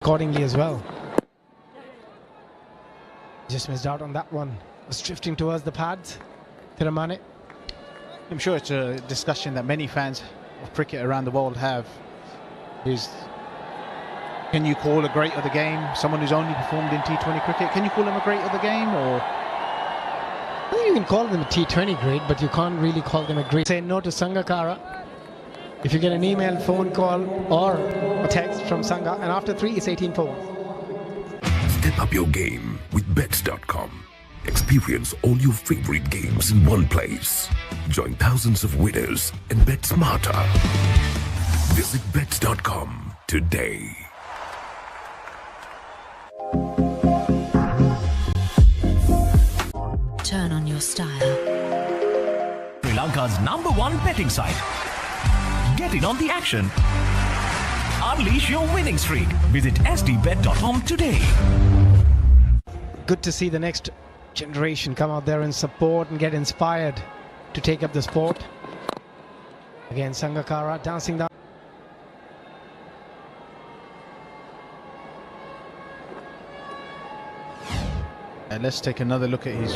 accordingly as well. Just missed out on that one. Was drifting towards the pads. Tiramane. I'm sure it's a discussion that many fans of cricket around the world have. Is, can you call a great of the game someone who's only performed in T20 cricket? Can you call him a great of the game? Or I think you can call them a T20 great, but you can't really call them a great. Say no to Sangakkara. If you get an email, phone call or a text from Sangha, and after 3 it's 18 for 1. Step up your game with Bets.com. Experience all your favorite games in one place. Join thousands of winners and bet smarter. Visit Bets.com today. Turn on your style. Sri Lanka's #1 betting site. Get in on the action. Unleash your winning streak. Visit sdbet.com today. Good to see the next generation come out there and support and get inspired to take up the sport. Again, Sangakkara dancing down. and let's take another look at his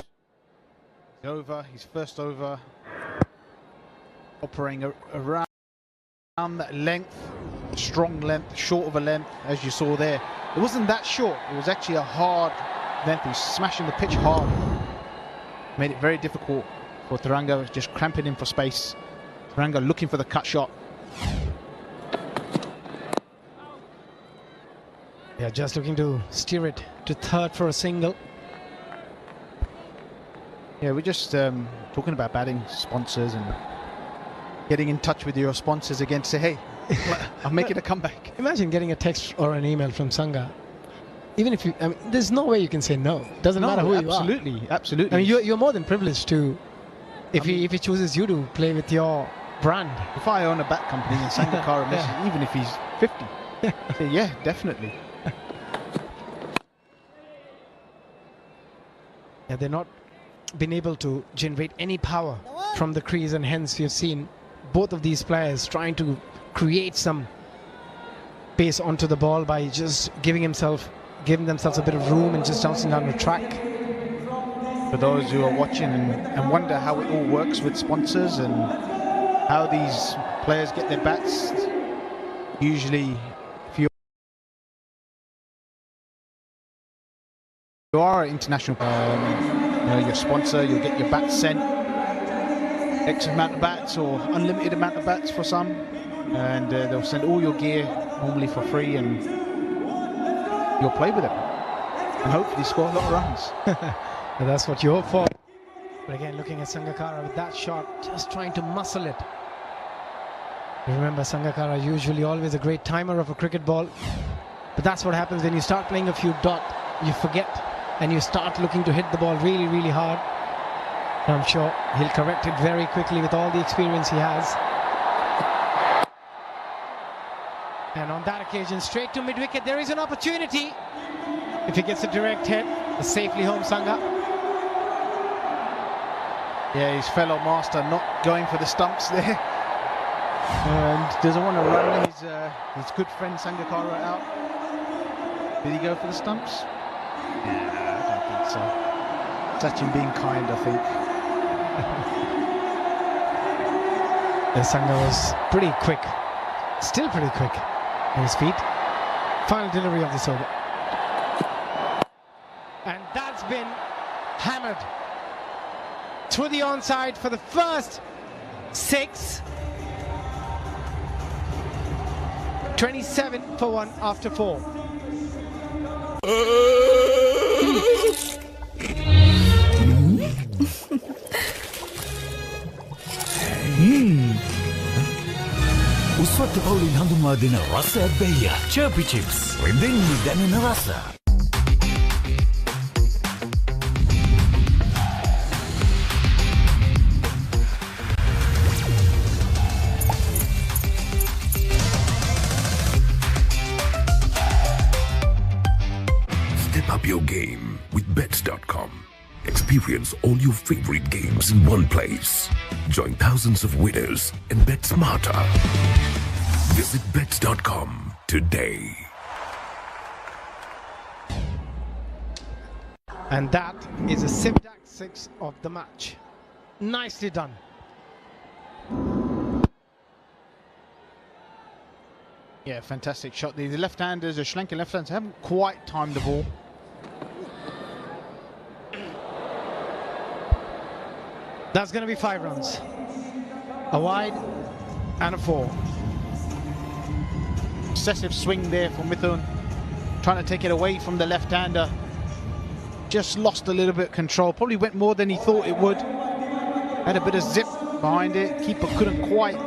over, his first over, operating around that length, strong length, short of a length, as you saw there. It wasn't that short, it was actually a hard length. He was smashing the pitch hard. Made it very difficult for Teranga, just cramping in for space. Teranga looking for the cut shot. Yeah, just looking to steer it to third for a single. Yeah, we're just talking about batting sponsors and getting in touch with your sponsors again to say, hey, I'm making a comeback. Imagine getting a text or an email from Sangha. Even if you, I mean, there's no way you can say no. Doesn't matter who you are. Absolutely. I mean, you're more than privileged to, if he chooses you to play with your brand. If I own a bat company and Sangakkara misses, even if he's 50, I say, yeah, definitely. Yeah, they're not been able to generate any power from the crease, and hence you've seen both of these players trying to create some pace onto the ball by just giving themselves a bit of room and just bouncing down the track. For those who are watching and wonder how it all works with sponsors and how these players get their bats, usually if you are an international, your sponsor, you'll get your bats sent, X amount of bats or unlimited amount of bats for some, and they'll send all your gear normally for free, and you'll play with it and hopefully score a lot of runs. And that's what you hope for. But again, looking at Sangakkara with that shot, just trying to muscle it. Remember, Sangakkara usually always a great timer of a cricket ball, but that's what happens when you start playing a few dot, you forget and you start looking to hit the ball really, really hard. And I'm sure he'll correct it very quickly with all the experience he has. And on that occasion, straight to mid-wicket, there is an opportunity. If he gets a direct hit, safely home Sangha. Yeah, his fellow master not going for the stumps there. And doesn't want to run his good friend Sangakkara out. Did he go for the stumps? Yeah, I don't think so. Sachin being kind, I think. Sangha was pretty quick. Still pretty quick on his feet. Final delivery of this over. And that's been hammered to the onside for the first 6. 27 for 1 after 4. උස්වත්ත පවුලින් හඳුන්වා දෙන රසයක් බැහැ. Chirpy Chips. රෙන්දෙන් දැනෙන රස. Step up your game with Bets.com. Experience all your favorite games in one place. Join thousands of winners and bet smarter. Visit Bets.com today. And that is a Sivdak 6 of the match. Nicely done. Yeah, fantastic shot. The left-handers, the Sri Lankan left-handers, haven't quite timed the ball. That's going to be 5 runs. A wide and a 4. Excessive swing there for Mithun, trying to take it away from the left-hander. Just lost a little bit of control. Probably went more than he thought it would. Had a bit of zip behind it. Keeper couldn't quite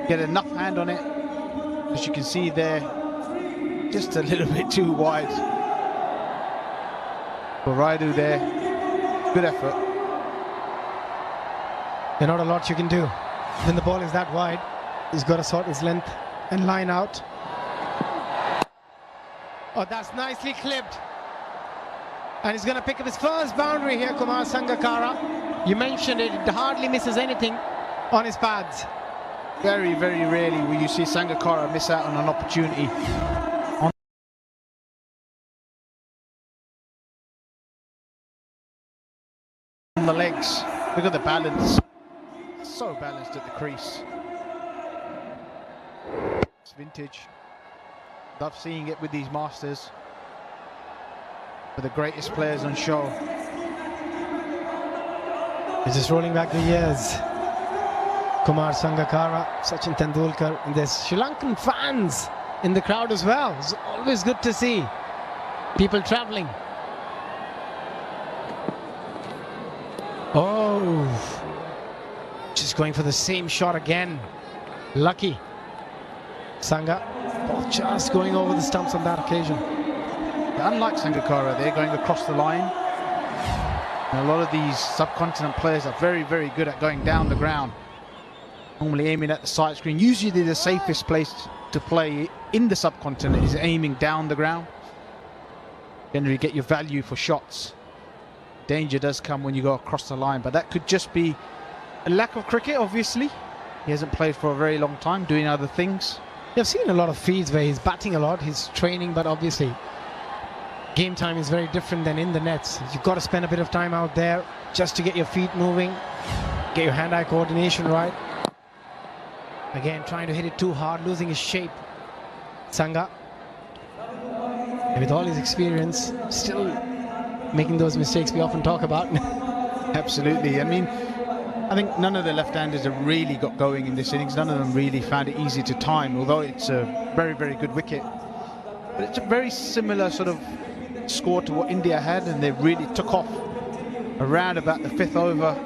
get enough hand on it. As you can see there, just a little bit too wide. For Raidu there, good effort. There's not a lot you can do. When the ball is that wide, he's got to sort his length and line out. Oh, that's nicely clipped. And he's going to pick up his first boundary here, Kumar Sangakkara. You mentioned it, it hardly misses anything on his pads. Very, very rarely will you see Sangakkara miss out on an opportunity on the legs. Look at the balance. So balanced at the crease. It's vintage. Love seeing it with these masters. For the greatest players on show. He's just rolling back the years. Kumar Sangakkara, Sachin Tendulkar, and there's Sri Lankan fans in the crowd as well. It's always good to see people traveling. Oh, just going for the same shot again. Lucky. Sangha, ball just going over the stumps on that occasion. Unlike Sangakkara, they're going across the line. And a lot of these subcontinent players are very, very good at going down the ground. Normally aiming at the side screen. Usually the safest place to play in the subcontinent is aiming down the ground. Generally get your value for shots. Danger does come when you go across the line, but that could just be a lack of cricket, obviously. He hasn't played for a very long time, doing other things. I've seen a lot of feeds where he's batting a lot, he's training, but obviously game time is very different than in the nets. You've got to spend a bit of time out there just to get your feet moving, get your hand-eye coordination right. Again, trying to hit it too hard, losing his shape. Sangha, with all his experience, still making those mistakes we often talk about. Absolutely. I mean, I think none of the left-handers have really got going in this innings. None of them really found it easy to time, although it's a very, very good wicket. But it's a very similar sort of score to what India had, and they really took off around about the 5th over.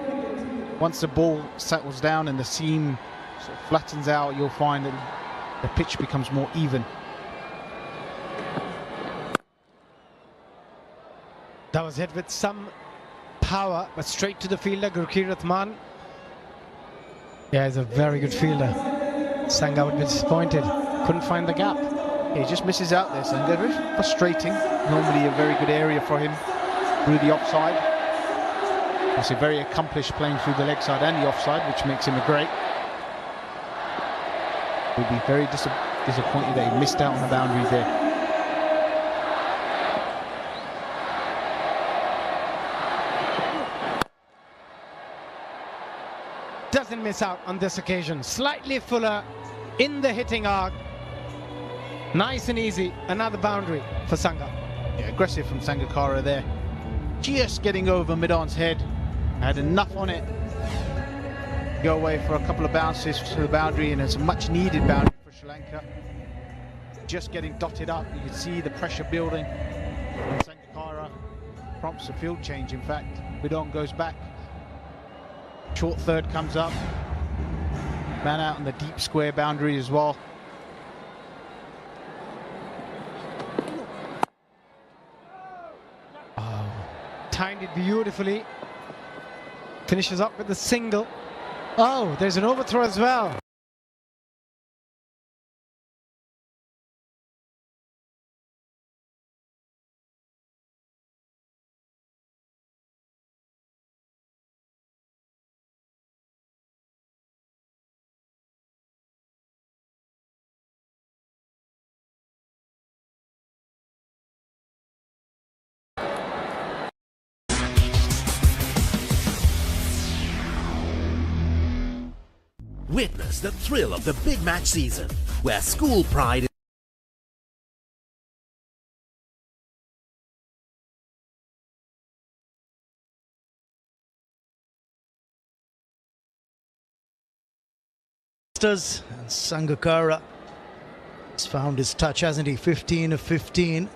Once the ball settles down and the seam sort of flattens out, you'll find that the pitch becomes more even. That was hit with some power, but straight to the fielder, Gurkeerat Maan. Yeah, he's a very good fielder. Sangha would be disappointed. Couldn't find the gap. He just misses out there, Sangha. Very frustrating. Normally a very good area for him through the offside. He's a very accomplished playing through the leg side and the offside, which makes him a great. He'll be very disappointed that he missed out on the boundary there. Doesn't miss out on this occasion. Slightly fuller in the hitting arc. Nice and easy. Another boundary for Sangha. Yeah, aggressive from Sangakkara there. Just getting over mid-on's head. Had enough on it. Go away for a couple of bounces to the boundary, and it's a much needed boundary for Sri Lanka. Just getting dotted up. You can see the pressure building. And Sangakkara prompts a field change, in fact. Mid-on goes back. Short third comes up. Man out on the deep square boundary as well. Oh, timed it beautifully. Finishes up with the single. Oh, there's an overthrow as well. Witness the thrill of the big match season, where school pride And Sangakkara has found his touch, hasn't he? 15 of 15.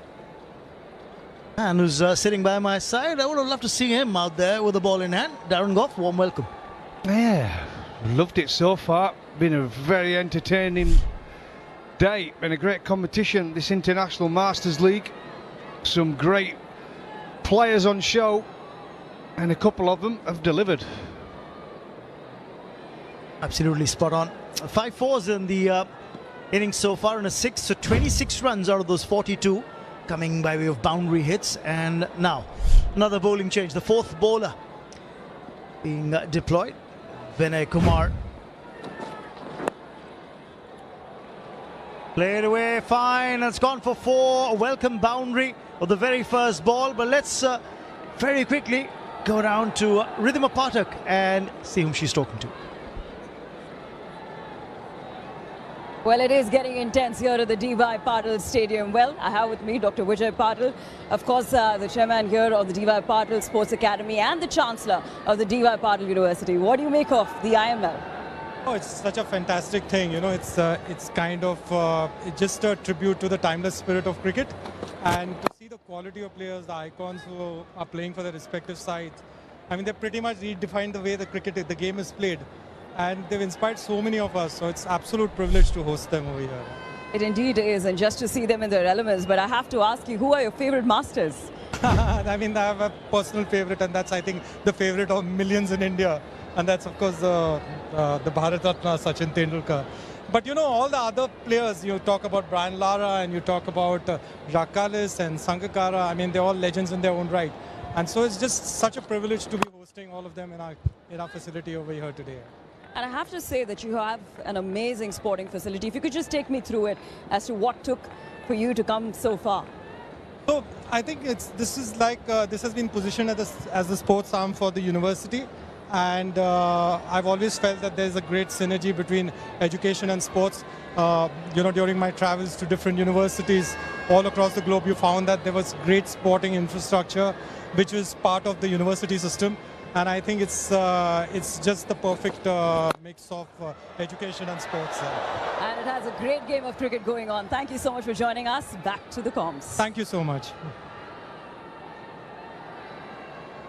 And who's sitting by my side? I would have loved to see him out there with the ball in hand. Darren Gough, warm welcome. Yeah, loved it so far. Been a very entertaining day and a great competition, this International Masters League. Some great players on show, and a couple of them have delivered. Absolutely spot on. 5 fours in the innings so far, and a 6, so 26 runs out of those 42 coming by way of boundary hits. And now another bowling change, the fourth bowler being deployed, Vinay Kumar. Played away fine, it's gone for 4, a welcome boundary of the very first ball. But let's very quickly go down to Ridhima Pathak and see whom she's talking to. Well, it is getting intense here at the D.Y. Patil Stadium. Well, I have with me Dr. Vijay Patil, of course, the chairman here of the D.Y. Patil Sports Academy and the chancellor of the D.Y. Patil University. What do you make of the IML? Oh, it's such a fantastic thing. You know, it's kind of it's just a tribute to the timeless spirit of cricket, and to see the quality of players, the icons who are playing for their respective sides. I mean, they pretty much redefined the way the game is played. And they've inspired so many of us, so it's absolute privilege to host them over here. It indeed is, and just to see them in their elements. But I have to ask you, who are your favorite masters? I mean, I have a personal favorite, and that's, I think, the favorite of millions in India. And that's, of course, the Bharat Ratna, Sachin Tendulkar. But, you know, all the other players, you talk about Brian Lara, and you talk about Jacques Kallis and Sangakkara. I mean, they're all legends in their own right. And so it's just such a privilege to be hosting all of them in our facility over here today. And I have to say that you have an amazing sporting facility. If you could just take me through it as to what took for you to come so far. So I think this has been positioned as the sports arm for the university. And I've always felt that there's a great synergy between education and sports. You know, during my travels to different universities all across the globe, you found that there was great sporting infrastructure, which was part of the university system. And I think it's just the perfect mix of education and sports. And it has a great game of cricket going on. Thank you so much for joining us. Back to the comms. Thank you so much.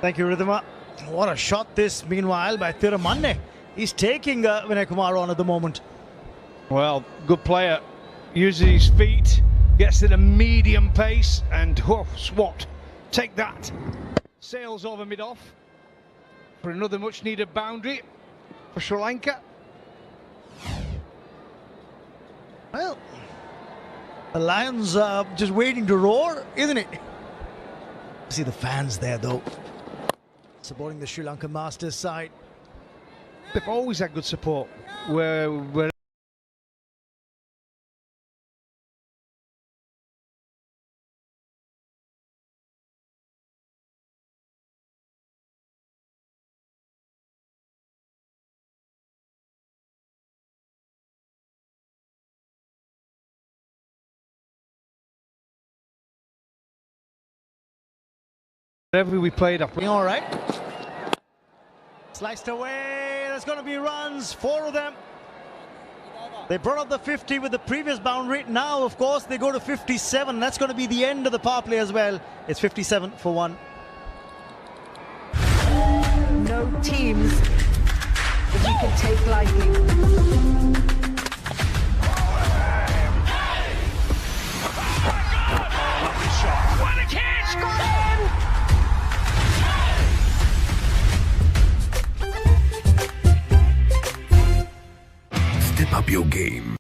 Thank you, Ridhima. What a shot this, meanwhile, by Thiramanne. He's taking Vinay Kumar on at the moment. Well, good player. Uses his feet, gets at a medium pace, and swat. Take that. Sails over mid-off for another much-needed boundary for Sri Lanka. Well, the Lions are just waiting to roar, isn't it? See the fans there, though, supporting the Sri Lanka Masters side. They've always had good support where wherever we played up. All right. Sliced away. There's going to be runs, 4 of them. They brought up the 50 with the previous boundary. Now, of course, they go to 57. That's going to be the end of the power play as well. It's 57 for 1. No teams that you can take lightly. Step up your game.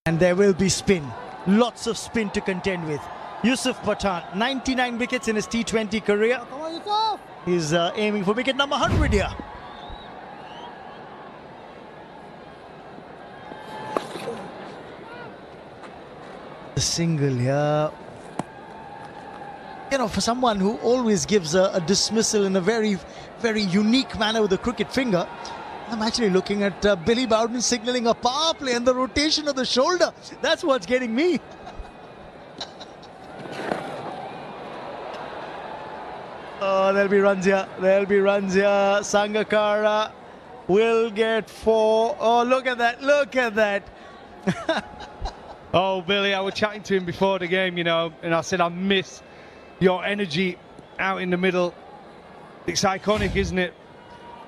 And there will be spin. Lots of spin to contend with. Yusuf Pathan, 99 wickets in his T20 career. Come on, Yusuf! He's aiming for wicket number 100 here. The single here. You know, for someone who always gives a dismissal in a very, very unique manner with the cricket finger, I'm actually looking at Billy Bowden signalling a power play and the rotation of the shoulder. That's what's getting me. Oh, there'll be runs here. There'll be runs here. Sangakkara will get 4. Oh, look at that. Look at that. Oh, Billy, I was chatting to him before the game, you know, and I said, I miss your energy out in the middle. It's iconic, isn't it?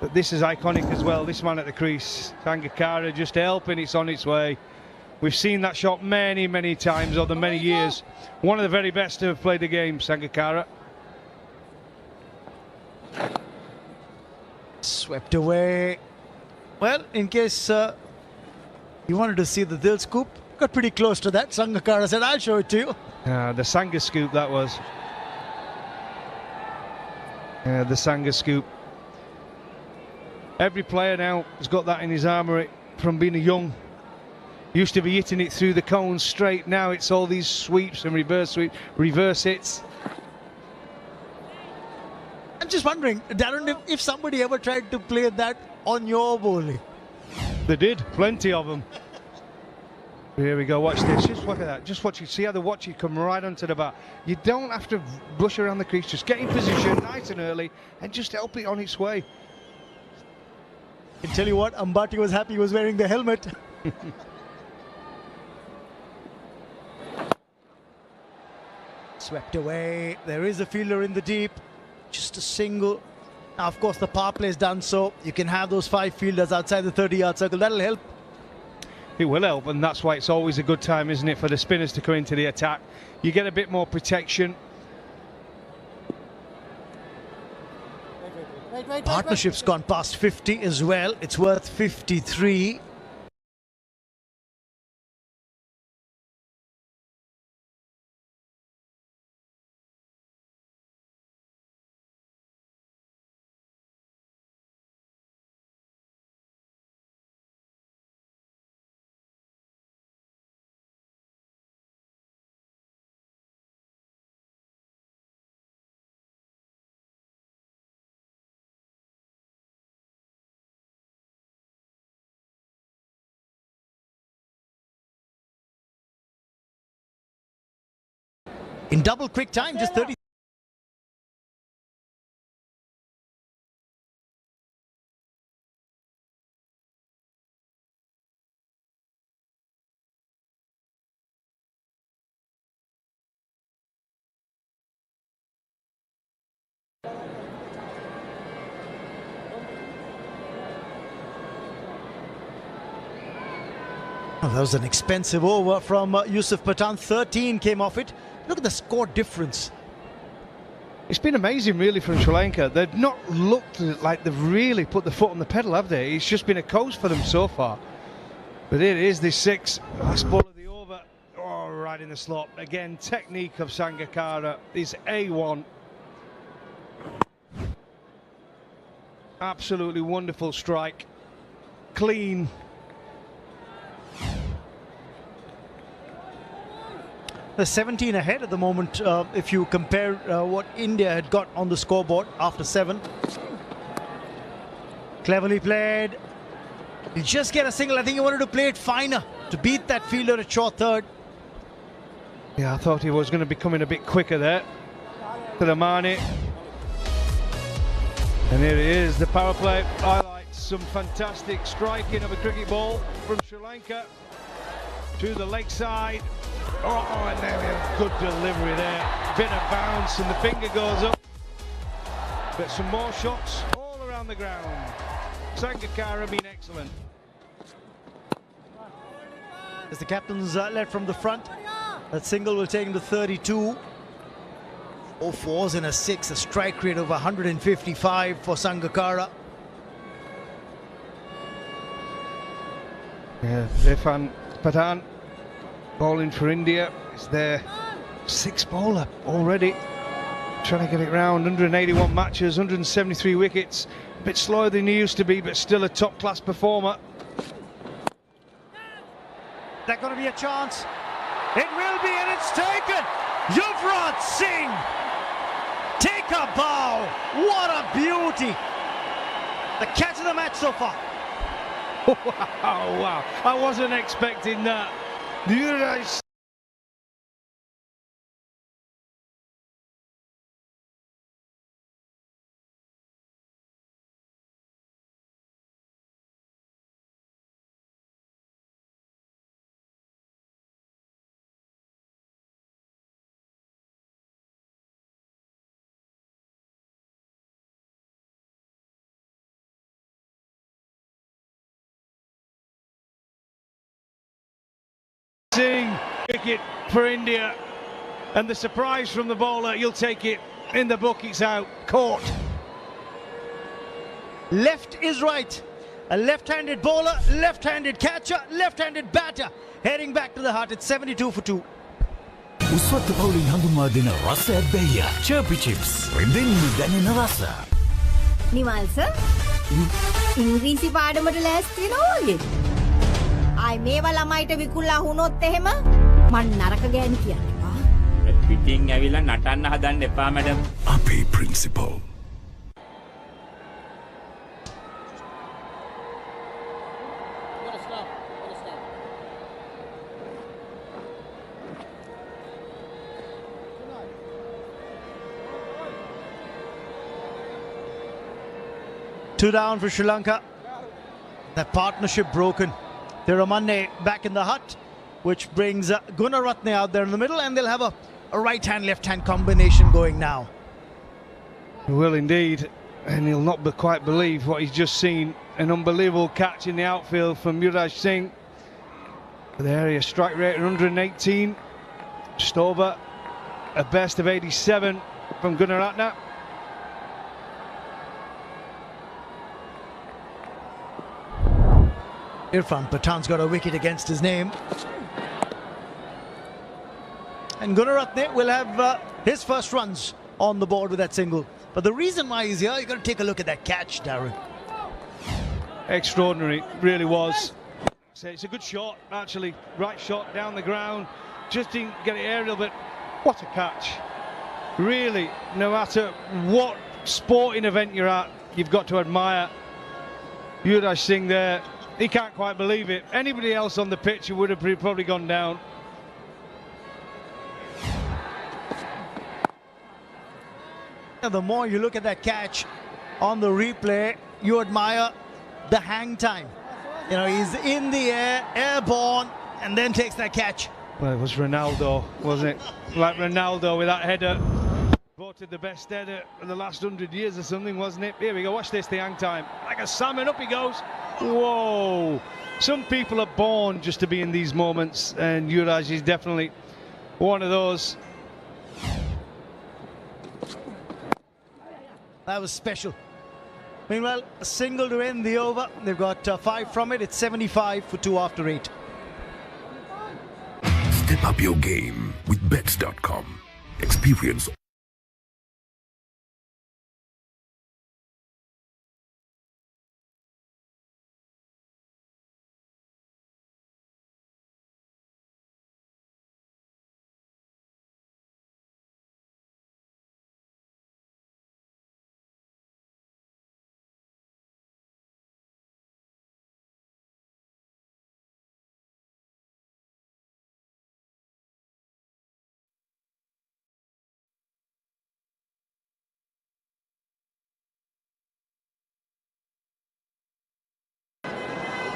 But this is iconic as well. This man at the crease, Sangakkara, just helping. It's on its way. We've seen that shot many, many times over many years. One of the very best to have played the game, Sangakkara. Swept away. Well, in case you wanted to see the Dil scoop, got pretty close to that. Sangakkara said, I'll show it to you. The Sanga scoop, that was. The Sanga scoop. Every player now has got that in his armoury from being a young. Used to be hitting it through the cones straight. Now it's all these sweeps and reverse hits. I'm just wondering, Darren, if somebody ever tried to play that on your bowling. They did, plenty of them. Here we go, watch this, just look at that, just watch it, see how they watch it come right onto the bat. You don't have to brush around the crease, just get in position nice and early and just help it on its way. I can tell you what, Ambati was happy he was wearing the helmet. Swept away, there is a fielder in the deep, just a single. Now of course the power play is done, so you can have those 5 fielders outside the 30-yard circle, that'll help. It will help, and that's why it's always a good time, isn't it, for the spinners to come into the attack. You get a bit more protection. Partnership's gone past 50 as well. It's worth 53. In double quick time, just 30. Oh, that was an expensive over from Yusuf Pathan. 13 came off it. Look at the score difference. It's been amazing, really, from Sri Lanka. They've not looked like they've really put the foot on the pedal, have they? It's just been a coast for them so far. But here it is, this 6. Last ball of the over. Oh, right in the slot. Again, technique of Sangakkara is A1. Absolutely wonderful strike. Clean. They're 17 ahead at the moment if you compare what India had got on the scoreboard after 7. Cleverly played. He'll just get a single. I think he wanted to play it finer to beat that fielder at short third. Yeah, I thought he was going to be coming a bit quicker there. To the Mani. And here it is, the power play highlights some fantastic striking of a cricket ball from Sri Lanka to the leg side. Oh, and there we have good delivery there. Bit of bounce and the finger goes up. But some more shots all around the ground. Sangakkara been excellent. As the captain's led from the front, that single will take him to 32. 4 fours and a 6, a strike rate of 155 for Sangakkara. Yeah, Irfan Pathan Bowling for India is their sixth bowler already. Trying to get it round. 181 matches, 173 wickets. A bit slower than he used to be, but still a top-class performer. That's going to be a chance. It will be, and it's taken. Yuvraj Singh. Take a bow. What a beauty. The catch of the match so far. Wow. I wasn't expecting that. Yuvraj Singh, wicket for India, and the surprise from the bowler, you'll take it in the book, it's out, caught. Left is right. A left-handed bowler, left-handed catcher, left-handed batter. Heading back to the heart, it's 72 for 2. උස්වත්ත පවුලින් හඳුන්වා දෙන රස ඇබ්බැහිය චර්පි chips රෙන්දෙන් දැනෙන රස. Nimal sir ඉංග්‍රීසි පාඩමට ලෑස්ති වෙනවා වගේ. ආයි මේවා ළමයිට විකුණලා වුණොත් එහෙම මං නරක ගෑනි කියන්නවා. පිටින් ඇවිල්ලා නටන්න හදන්න එපා මැඩම්. අපේ principal. Two down for Sri Lanka. That partnership broken. Thiramanne back in the hut, which brings Gunaratne out there in the middle, and they'll have a right-hand, left-hand combination going now. He will indeed, and he'll not quite believe what he's just seen. An unbelievable catch in the outfield from Yuvraj Singh. The area strike rate of 118, just over a best of 87 from Gunaratne. Irfan Pathan's got a wicket against his name. And Gunaratne will have his first runs on the board with that single. But the reason why he's here, you've got to take a look at that catch, Darren. Extraordinary, really was. So it's a good shot, actually. Right shot down the ground. Just didn't get it aerial, but what a catch. Really, no matter what sporting event you're at, you've got to admire Yuvraj Singh there. He can't quite believe it. Anybody else on the pitch would have probably gone down. The more you look at that catch on the replay, you admire the hang time. You know, he's in the air, airborne, and then takes that catch. Well, it was Ronaldo, wasn't it? Like Ronaldo with that header. Voted the best header in the last 100 years or something, wasn't it? Here we go, watch this, the hang time. Like a salmon, up he goes. Whoa! Some people are born just to be in these moments, and Yuvraj is definitely one of those. That was special. Meanwhile, a single to end the over. They've got 5 from it. It's 75 for 2 after 8. Step up your game with Bets.com. Experience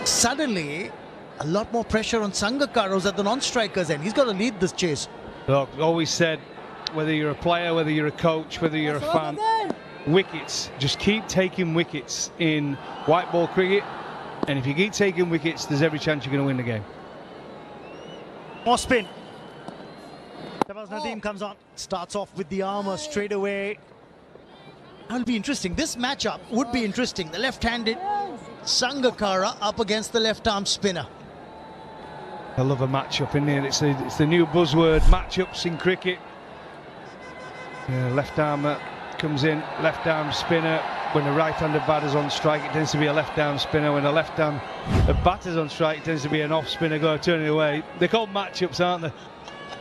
Suddenly, a lot more pressure on Sangakkara, who's at the non-strikers end. He's got to lead this chase. Look, always said, whether you're a player, whether you're a coach, whether you're a fan, wickets, just keep taking wickets in white ball cricket. And if you keep taking wickets, there's every chance you're going to win the game. More spin. Shahbaz Nadeem comes on, starts off with the armour straight away. That'll be interesting. This matchup would be interesting. The left-handed Sangakkara up against the left-arm spinner. I love a matchup in there. It's the new buzzword, matchups in cricket. Left arm comes in, left arm spinner. When a right-handed batter's on strike, it tends to be a left-arm spinner. When a left-arm batter's on strike, it tends to be an off-spinner going turning away. They're called matchups, aren't they?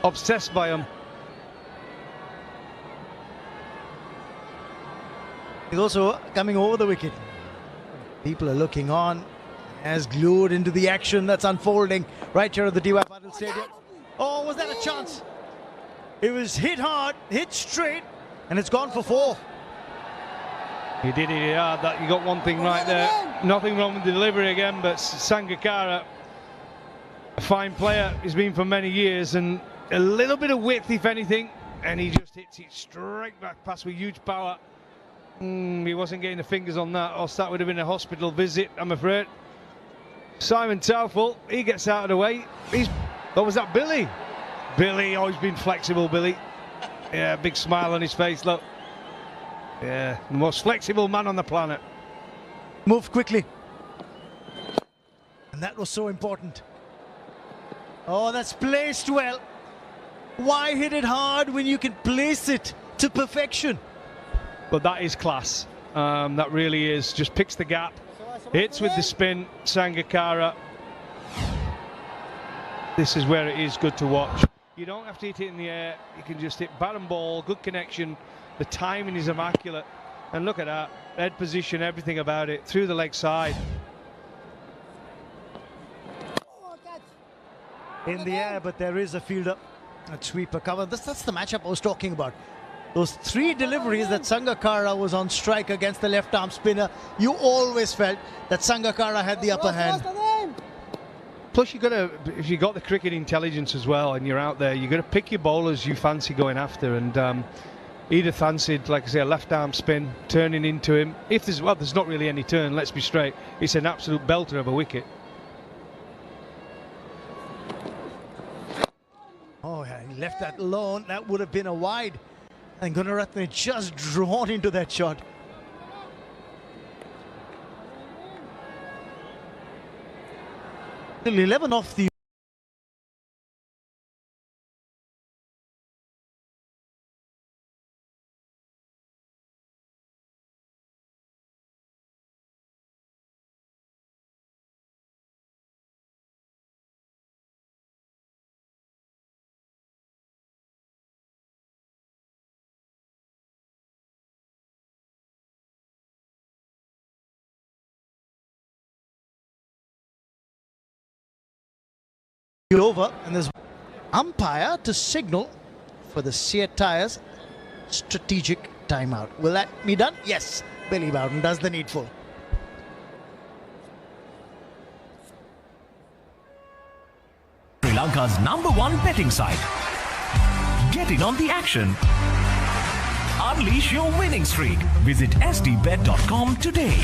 Obsessed by them. He's also coming over the wicket. People are looking on, as glued into the action that's unfolding right here at the D.Y. Patil Stadium. Oh, was that a chance? It was hit hard, hit straight, and it's gone for 4. He did it hard. That you got one thing right there. Nothing wrong with the delivery again, but Sangakkara, a fine player, he's been for many years, and a little bit of width, if anything, and he just hits it straight back past with huge power. He wasn't getting the fingers on that, or that would have been a hospital visit, I'm afraid. Simon Taufel, he gets out of the way. What was that, Billy? Billy, always been flexible, Billy. Yeah, big smile on his face, look. Yeah, the most flexible man on the planet. Moved quickly. And that was so important. Oh, that's placed well. Why hit it hard when you can place it to perfection? But that is class. That really is. Just picks the gap. Hits with the spin, Sangakkara. This is where it is good to watch. You don't have to hit it in the air. You can just hit bat and ball, good connection. The timing is immaculate. And look at that. Head position, everything about it. Through the leg side. In the air, but there is a fielder at sweeper cover. That's the matchup I was talking about. Those 3 deliveries that Sangakkara was on strike against the left-arm spinner, you always felt that Sangakkara had the upper hand. Plus, if you got the cricket intelligence as well, and you're out there, you've got to pick your bowlers you fancy going after. And Edith fancied, like I say, a left-arm spin, turning into him. If there's not really any turn. Let's be straight. It's an absolute belter of a wicket. Oh, yeah, he left that alone. That would have been a wide. And Gunaratne just drawn into that shot. Till 11 off the over, and there's umpire to signal for the Seat Tyres strategic timeout. Will that be done? Yes. Billy Bowden does the needful. Sri Lanka's #1 betting site. Get in on the action. Unleash your winning streak. Visit sdbet.com today.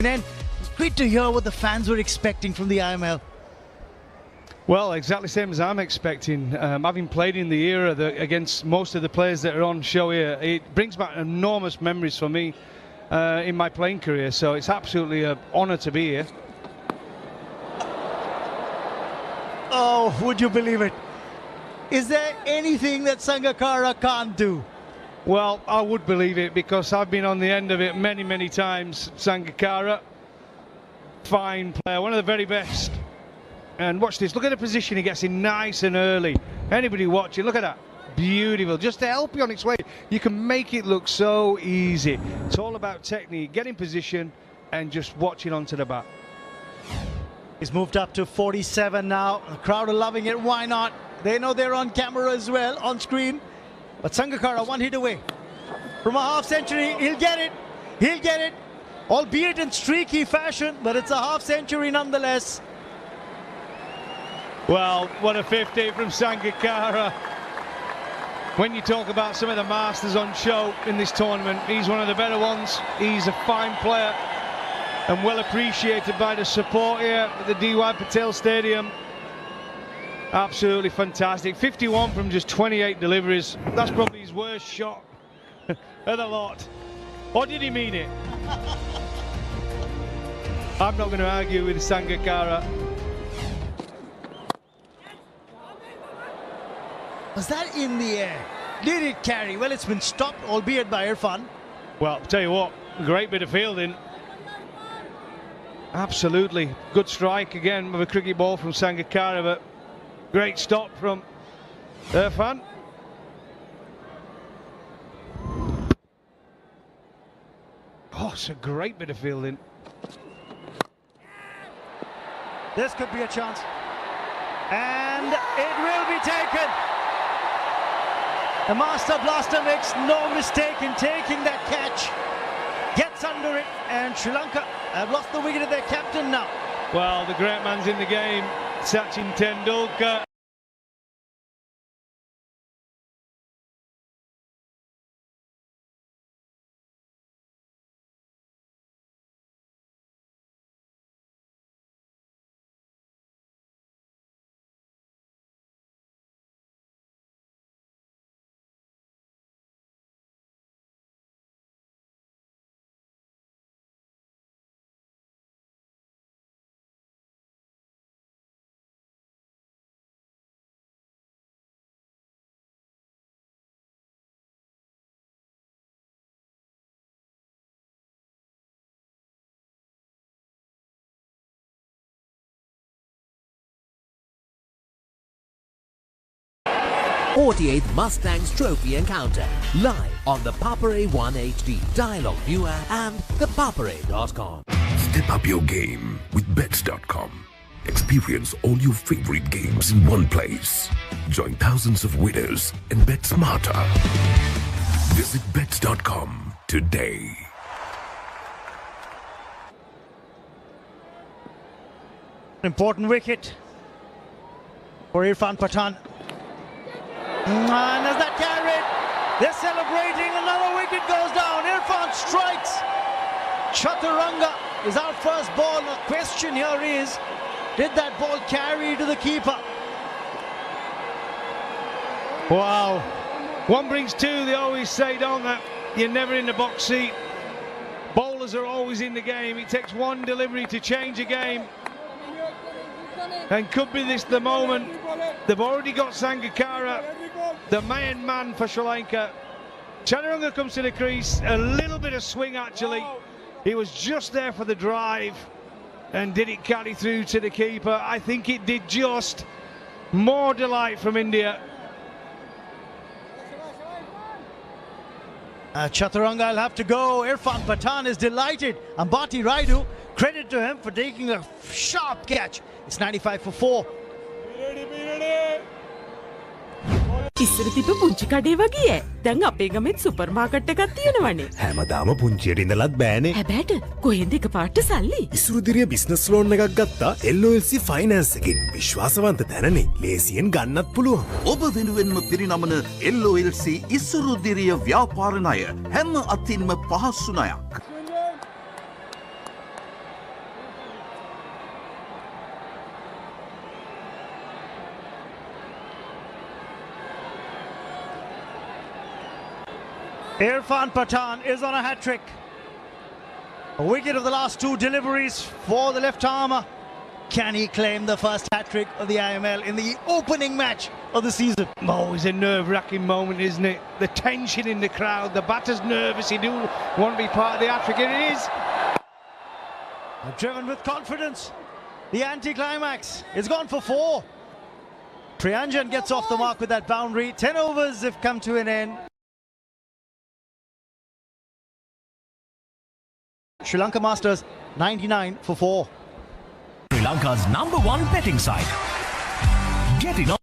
And great to hear what the fans were expecting from the IML. Well, exactly same as I'm expecting. Having played in the era against most of the players that are on show here, it brings back enormous memories for me in my playing career. So it's absolutely an honour to be here. Oh, would you believe it? Is there anything that Sangakkara can't do? Well, I would believe it because I've been on the end of it many, many times. Sangakkara, fine player, one of the very best. And watch this, look at the position he gets in nice and early. Anybody watching, look at that. Beautiful, just to help you on its way. You can make it look so easy. It's all about technique, get in position and just watching onto the bat. He's moved up to 47 now. The crowd are loving it, why not? They know they're on camera as well, on screen. But Sangakkara, one hit away from a half century. He'll get it, he'll get it. Albeit in streaky fashion, but it's a half century nonetheless. Well, what a 50 from Sangakkara. When you talk about some of the masters on show in this tournament, he's one of the better ones. He's a fine player and well appreciated by the support here at the DY Patel Stadium. Absolutely fantastic. 51 from just 28 deliveries. That's probably his worst shot of the lot. Or did he mean it? I'm not going to argue with Sangakkara. Was that in the air? Did it carry? Well, it's been stopped, albeit by Irfan. Well, I'll tell you what, great bit of fielding. Absolutely. Good strike again with a cricket ball from Sangakkara, but great stop from Irfan. Oh, it's a great bit of fielding. This could be a chance. And it will be taken. The Master Blaster makes no mistake in taking that catch. Gets under it, and Sri Lanka have lost the wicket of their captain now. Well, the great man's in the game, Sachin Tendulkar. '48th Mustangs Trophy Encounter, live on the Papare 1 HD, Dialogue Viewer and thepapare.com. Step up your game with Bets.com. Experience all your favorite games in one place. Join thousands of winners and bet smarter. Visit Bets.com today. Important wicket for Irfan Pathan. And as that carried, they're celebrating. Another wicket goes down. Irfan strikes. Chaturanga is our first ball. The question here is, did that ball carry to the keeper? Wow. One brings two, they always say, don't they? You're never in the box seat. Bowlers are always in the game. It takes one delivery to change a game. And could be this the moment. They've already got Sangakkara, the main man for Sri Lanka. Chaturanga comes to the crease, a little bit of swing actually. He was just there for the drive. And did it carry through to the keeper? I think it did just. More delight from India. Chaturanga will have to go. Irfan Pathan is delighted. Ambati Raidu, credit to him for taking a sharp catch. It's 95 for 4. ඉස්සර තිබ්බ පුංචි කඩේ වගේ දැන් අපේ ගමෙත් super market එකක් තියෙනවනේ හැමදාම පුංචියට ඉඳලත් බෑනේ හැබැයිට කොහෙන්ද එකපාරට සල්ලි ඉසුරුදිරිය බිස්නස් ලෝන් එකක් ගත්තා LOLC ෆයිනෑන්ස් එකෙන් විශ්වාසවන්ත තැනනේ ලේසියෙන් ගන්නත් පුළුවන් ඔබ වෙනුවෙන්ම පිරිනමන LOLC ඉසුරුදිරිය ව්‍යාපාර ණය හැම අතින්ම පහසු ණයක් Irfan Pathan is on a hat-trick. A wicket of the last two deliveries for the left armer. Can he claim the first hat-trick of the IML in the opening match of the season? Always a nerve-wracking moment, isn't it? The tension in the crowd, the batter's nervous, he do want to be part of the hat-trick, and it is. Driven with confidence. The anti-climax is gone for 4. Priyanjan gets off the mark with that boundary. 10 overs have come to an end. Sri Lanka Masters 99 for 4. Sri Lanka's #1 betting site. Get in on.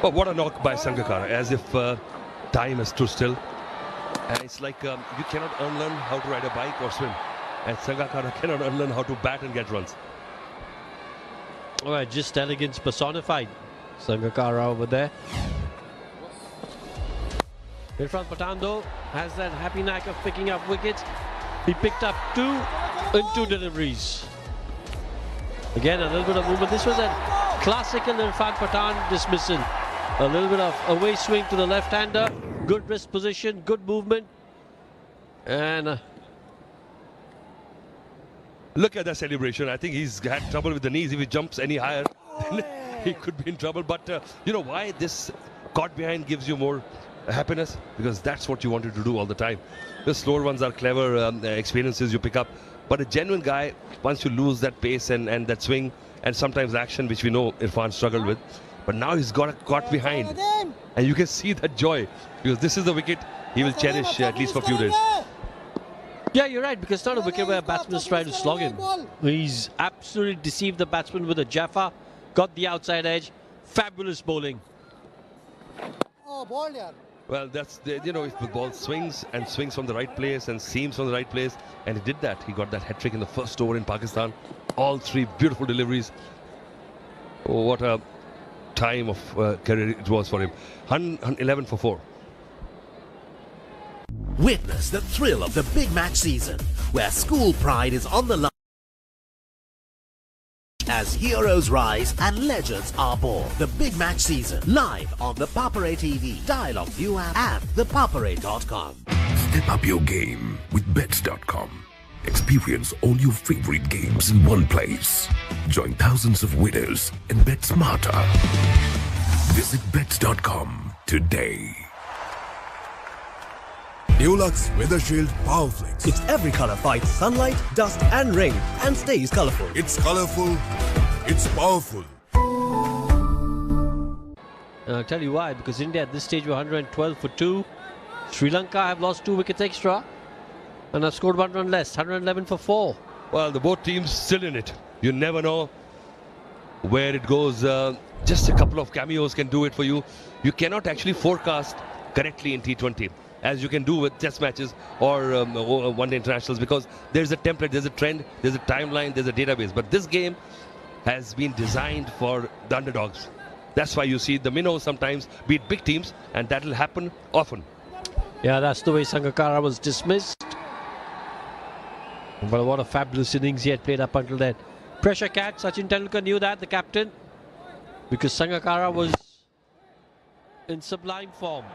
Oh, what a knock by Sangakkara, as if time has stood still. And it's like you cannot unlearn how to ride a bike or swim. And Sangakkara cannot unlearn how to bat and get runs. All right, just elegance personified. Sangakkara over there. Irfan Pathan, though, has that happy knack of picking up wickets. He picked up 2 in 2 deliveries. Again, a little bit of movement. This was a classical Irfan Pathan dismissal. A little bit of away swing to the left-hander. Good wrist position, good movement. And look at that celebration. I think he's had trouble with the knees. If he jumps any higher, then he could be in trouble. But you know why this caught behind gives you more happiness? Because that's what you wanted to do all the time. The slower ones are clever experiences you pick up. But a genuine guy, once you lose that pace and that swing and sometimes action, which we know Irfan struggled with, but now he's got caught behind. And you can see that joy, because this is the wicket he will cherish at least for a few days. yeah, you're right, because it's not a wicket where a batsman is trying to slog him. He's absolutely deceived the batsman with a Jaffa, got the outside edge, fabulous bowling. Well, that's you know, if the ball swings and swings from the right place and seams from the right place, and he did that. He got that hat-trick in the first over in Pakistan. All 3 beautiful deliveries. Oh, what a time of career it was for him. 11 for 4. Witness the thrill of the big match season, where school pride is on the line as heroes rise and legends are born. The big match season, live on the Papare TV, Dialogue View app and thepapare.com. Step up your game with Bets.com. Experience all your favorite games in one place. Join thousands of winners and bet smarter. Visit Bets.com today. Dulux Weather Shield Power Flex. Its every color fights sunlight, dust and rain and stays colorful. It's colorful, it's powerful. And I'll tell you why, because India at this stage were 112 for 2. Sri Lanka have lost 2 wickets extra and have scored 1 run less, 111 for 4. Well, the both teams still in it. You never know where it goes. Just a couple of cameos can do it for you. You cannot actually forecast correctly in T20 as you can do with test matches or one-day internationals, because there's a template, there's a trend, there's a timeline, there's a database. But this game has been designed for the underdogs. That's why you see the minnows sometimes beat big teams, and that will happen often. Yeah, that's the way Sangakkara was dismissed. But what a fabulous innings he had played up until then. Pressure catch, Sachin Tendulkar knew that, the captain, because Sangakkara was in sublime form.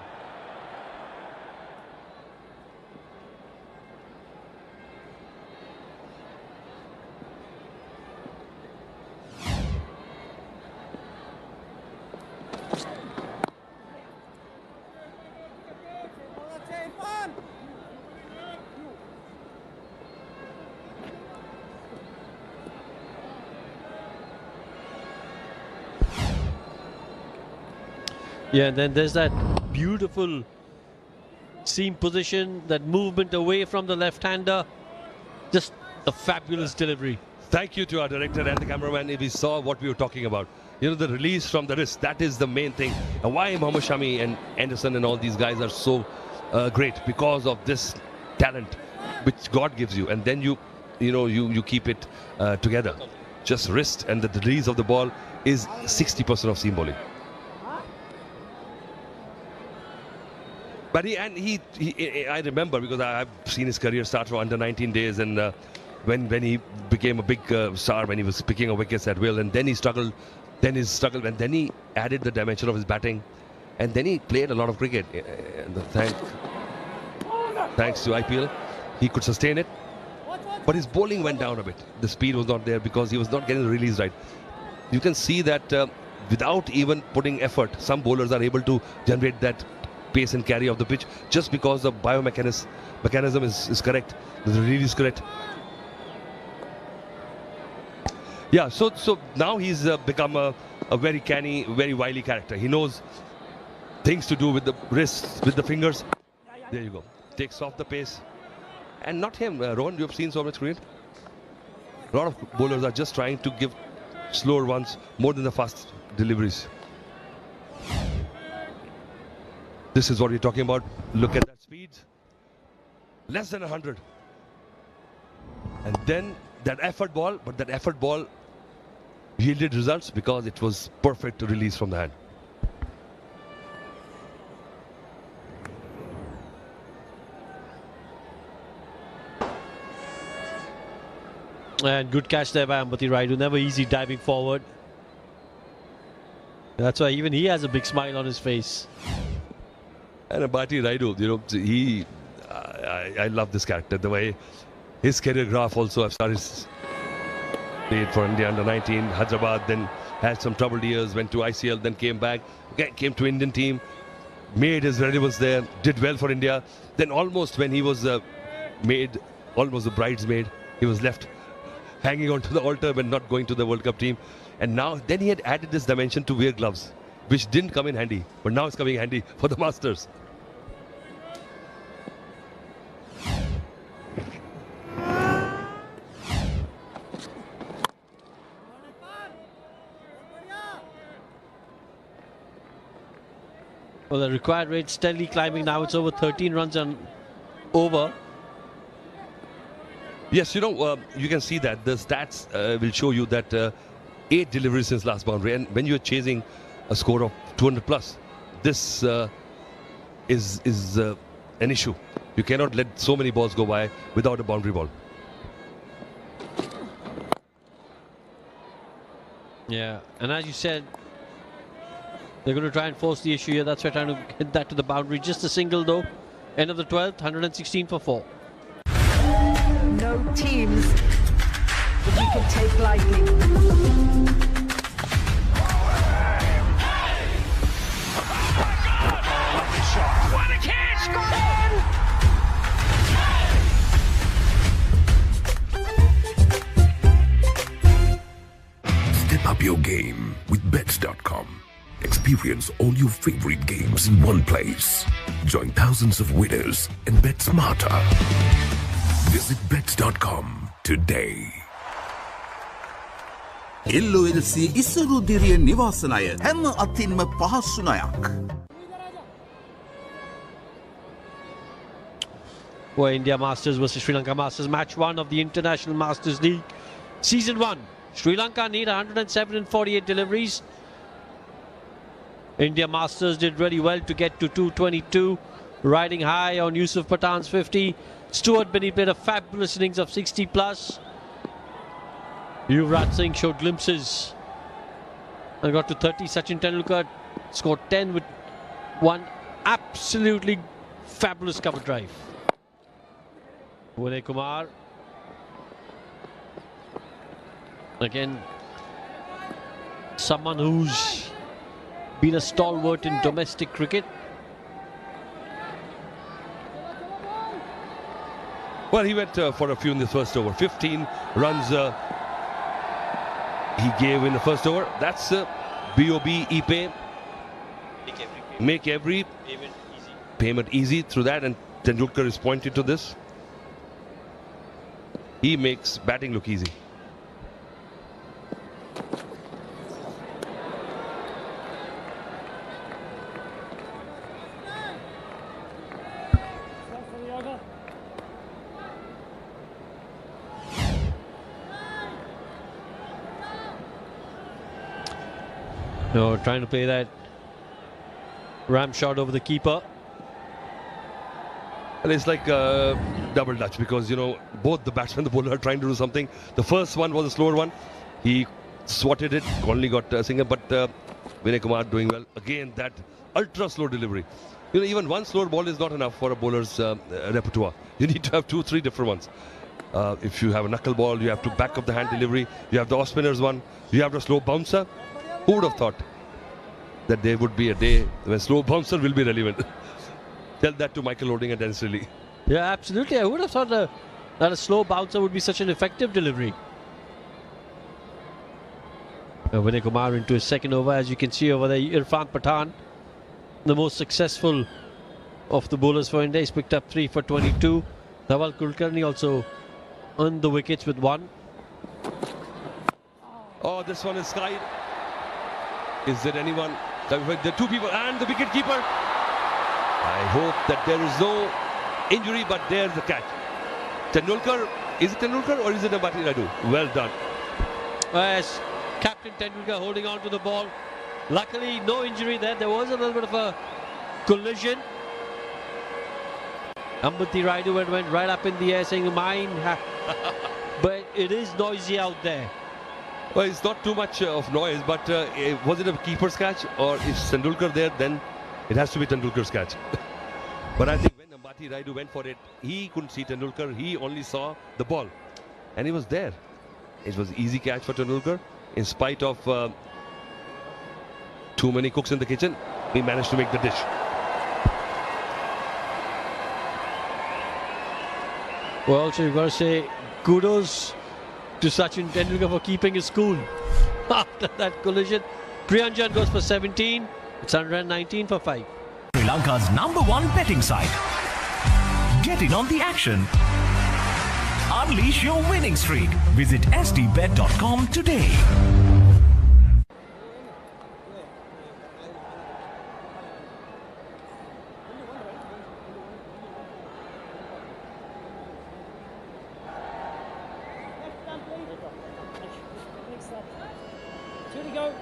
Yeah, and then there's that beautiful seam position, that movement away from the left-hander. Just a fabulous delivery. Thank you to our director and the cameraman. We saw what we were talking about. You know, the release from the wrist, that is the main thing. And why Mohammad Shami and Anderson and all these guys are so great, because of this talent which God gives you. And then you keep it together. Just wrist and the release of the ball is 60% of seam bowling. But I remember, because I've seen his career start from under 19 days, and when he became a big star, when he was picking up wickets at will, and then he struggled, and then he added the dimension of his batting, and then he played a lot of cricket. And thanks to IPL, he could sustain it. But his bowling went down a bit. The speed was not there because he was not getting the release right. You can see that without even putting effort, some bowlers are able to generate that pace and carry of the pitch just because the mechanism is correct, the release is correct. Yeah, so now he's become a very canny, very wily character. He knows things to do with the wrists, with the fingers. There you go. Takes off the pace. And not him, Rohan, you have seen so much cricket. A lot of bowlers are just trying to give slower ones more than the fast deliveries. This is what we're talking about. Look at that speed. Less than 100. And then that effort ball, but that effort ball yielded results because it was perfect release from the hand. And good catch there by Ambati Rayudu. Never easy diving forward. That's why even he has a big smile on his face. And Ambati Rayudu, I love this character. The way his career graph also have started. Played for India under 19, Hyderabad, then had some troubled years, went to ICL, then came back, again came to Indian team, made his relevance there, did well for India. Then almost when he was almost the bridesmaid, he was left hanging on to the altar when not going to the World Cup team. And now, then he had added this dimension to wear gloves, which didn't come in handy, but now it's coming in handy for the Masters. Well, the required rate steadily climbing now. It's over 13 runs and over. Yes, you can see that the stats will show you that 8 deliveries since last boundary, and when you're chasing a score of 200 plus, this is an issue. You cannot let so many balls go by without a boundary ball. Yeah, and as you said, they're going to try and force the issue here. That's why they're trying to hit that to the boundary. Just a single though. End of the 12th, 116 for 4. No teams that you can take lightly. What a catch! Experience all your favorite games in one place. Join thousands of winners and bet smarter. Visit bets.com today. LOLC ඉස්සරුදිරිය නිවාසනය හැම අතින්ම පහසු ණයක්. For India Masters versus Sri Lanka Masters, match 1 of the International Masters League, Season 1. Sri Lanka need 107 and 48 deliveries. India Masters did really well to get to 222, riding high on Yusuf Pathan's 50. Stuart Binney played a fabulous innings of 60 plus. Yuvraj Singh showed glimpses and got to 30. Sachin Tendulkar scored 10 with one absolutely fabulous cover drive. Vinay Kumar again, someone who's been a stalwart in domestic cricket. Well, he went for a few in the first over. 15 runs he gave in the first over. That's B.O.B. Ipe. Make every payment easy through that, and Tendulkar is pointed to this. He makes batting look easy. No, trying to play that ram shot over the keeper. And it's like double dutch, because, you know, both the batsman and the bowler are trying to do something. The first one was a slower one. He swatted it, only got a single, but Vinay Kumar doing well. Again, that ultra slow delivery. You know, even one slower ball is not enough for a bowler's repertoire. You need to have 2-3 different ones. If you have a knuckle ball, you have to back up the hand delivery. You have the off spinners one. You have the slow bouncer. Who would have thought that there would be a day when slow bouncer will be relevant? Tell that to Michael Holding and Dennis Riley. Yeah, absolutely. I would have thought that a slow bouncer would be such an effective delivery. Vinay Kumar into his second over. As you can see over there, Irfan Pathan, the most successful of the bowlers for India. He's picked up 3 for 22. Dhawal Kulkarni also earned the wickets with 1. Oh, this one is skied. Is there anyone? There are 2 people and the wicket keeper. I hope that there is no injury, but there's the catch. Tendulkar, is it Tendulkar or is it Ambati Rayudu? Well done. Yes, Captain Tendulkar holding on to the ball. Luckily, no injury there. There was a little bit of a collision. Ambati Rayudu went right up in the air saying, mine. But it is noisy out there. Well, it's not too much of noise, but was it a keeper's catch, or if Tendulkar there, then it has to be Tendulkar's catch. But I think when Ambati Rayudu went for it, he couldn't see Tendulkar. He only saw the ball, and he was there. It was easy catch for Tendulkar. In spite of too many cooks in the kitchen, he managed to make the dish. Well, also you've got to say kudos to Sachin Tendulkar for keeping his cool after that collision. Priyanjan goes for 17. It's 119 for 5. Sri Lanka's #1 betting site. Get in on the action. Unleash your winning streak. Visit sdbet.com today. Go.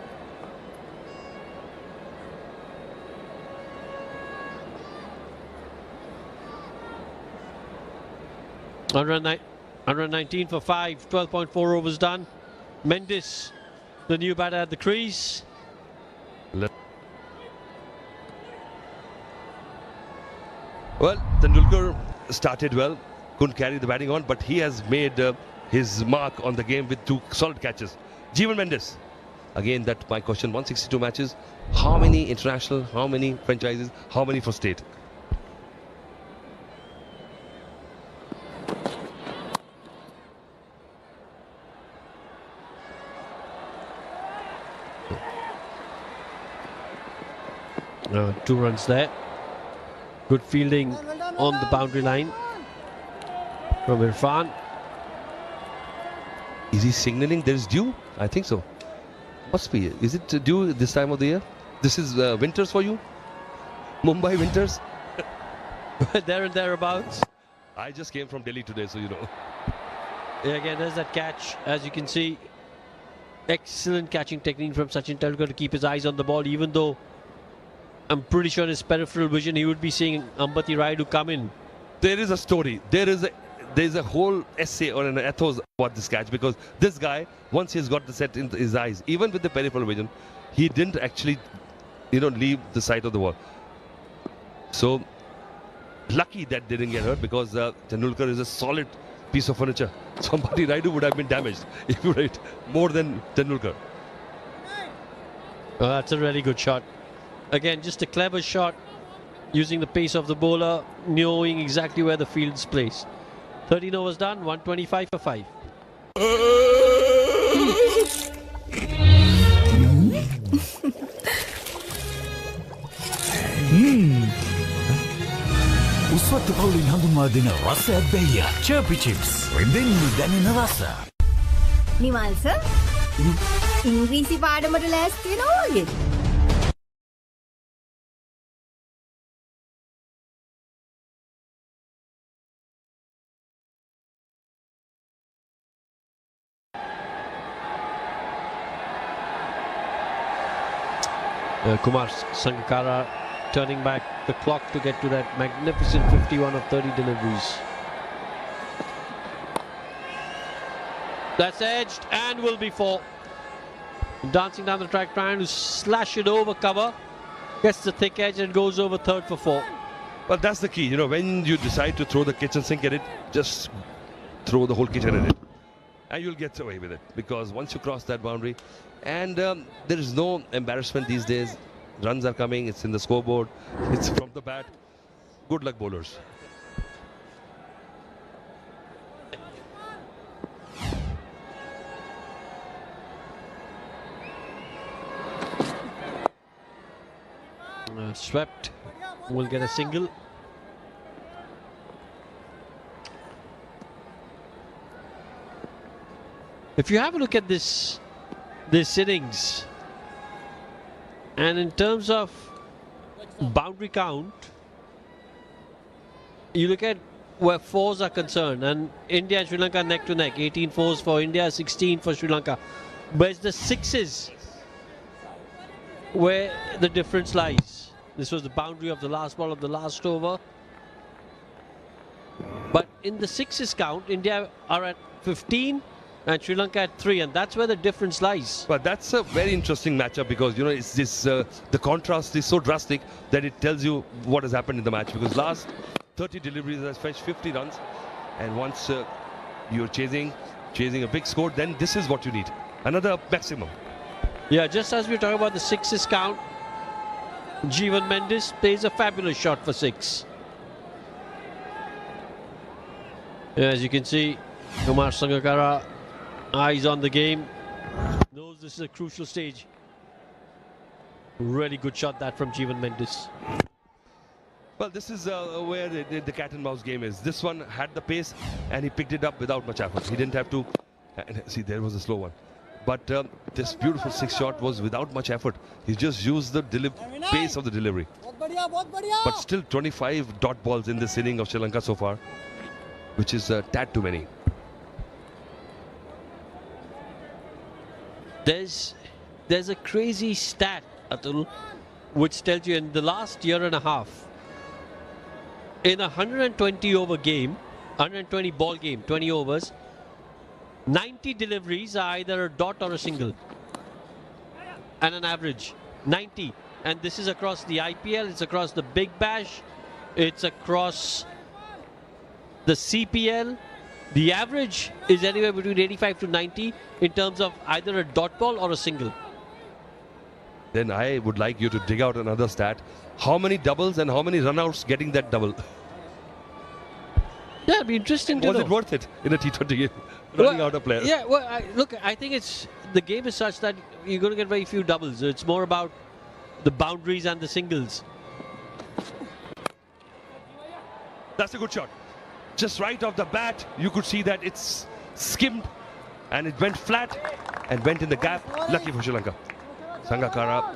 119 for 5, 12.4 overs done. Mendes, the new batter at the crease. Well, Tendulkar started well, couldn't carry the batting on, but he has made his mark on the game with 2 solid catches. Jeevan Mendes, again, that's my question. 162 matches. How many international, how many franchises, how many for state? 2 runs there. Good fielding on the boundary line from Irfan. Is he signaling there is dew? I think so. Must be. Is it dew this time of the year? This is winters for you? Mumbai winters? There and thereabouts. I just came from Delhi today, so you know. Yeah, again, there's that catch. As you can see, excellent catching technique from Sachin Tendulkar to keep his eyes on the ball, even though I'm pretty sure in his peripheral vision he would be seeing Ambati Rayudu come in. There is a story. There's a whole essay or an ethos about this catch, because this guy, once he's got the set in his eyes, even with the peripheral vision, he didn't actually, leave the side of the ball. So lucky that didn't get hurt, because Tendulkar is a solid piece of furniture. So Ambati Rayudu would have been damaged if you hit more than Tendulkar. Oh, that's a really good shot. Again, just a clever shot, using the pace of the bowler, knowing exactly where the field's placed. 13 overs done, 125 for 5. උස්වත්ත පවුලින් හඳුන්වා දෙන රසයක් බැයිය. Chirpy Chips. රිදෙන්න දැනෙන රස. Nimal sir ඉංග්‍රීසි පාඩමට ලෑස්ති වෙනවා වගේ. Kumar Sangakkara turning back the clock to get to that magnificent 51 of 30 deliveries. That's edged and will be 4. Dancing down the track, trying to slash it over cover. Gets the thick edge and goes over third for 4. Well, that's the key. When you decide to throw the kitchen sink at it, just throw the whole kitchen at it. And you'll get away with it. Because once you cross that boundary, and there is no embarrassment these days. Runs are coming, it's in the scoreboard, it's from the bat. Good luck, bowlers. Swept, will get a single. If you have a look at this innings, and in terms of boundary count, you look at where 4s are concerned, and India and Sri Lanka neck to neck, 18 4s for India, 16 for Sri Lanka. But it's the 6s where the difference lies. This was the boundary of the last ball of the last over. But in the 6s count, India are at 15 and Sri Lanka at 3, and that's where the difference lies. But that's a very interesting matchup, because it's this the contrast is so drastic that it tells you what has happened in the match. Because last 30 deliveries has fetched 50 runs, and once you're chasing a big score, then this is what you need, another maximum. Yeah, just as we were talking about the 6s count, Jeevan Mendes plays a fabulous shot for 6. Yeah, as you can see, Kumar Sangakkara, eyes on the game, knows this is a crucial stage. Really good shot that from Jeevan Mendes. Well, this is where the cat and mouse game is. This one had the pace and he picked it up without much effort. He didn't have to, see, there was a slow one. But this beautiful 6 shot was without much effort. He just used the pace of the delivery. But still 25 dot balls in this inning of Sri Lanka so far, which is a tad too many. There's a crazy stat, Atul, which tells you in the last year and a half, in a 120 over game, 120 ball game, 20 overs, 90 deliveries are either a dot or a single, and an average 90. And this is across the IPL, it's across the Big Bash, it's across the CPL. The average is anywhere between 85 to 90 in terms of either a dot ball or a single. Then I would like you to dig out another stat. How many doubles and how many runouts getting that double? Yeah, it'd be interesting to know. Was it worth it in a T20 game, running out a player? Yeah, well, look, I think the game is such that you're going to get very few doubles. It's more about the boundaries and the singles. That's a good shot. Just right off the bat, you could see that it's skimmed and it went flat and went in the gap. Lucky for Sri Lanka. Sangakkara,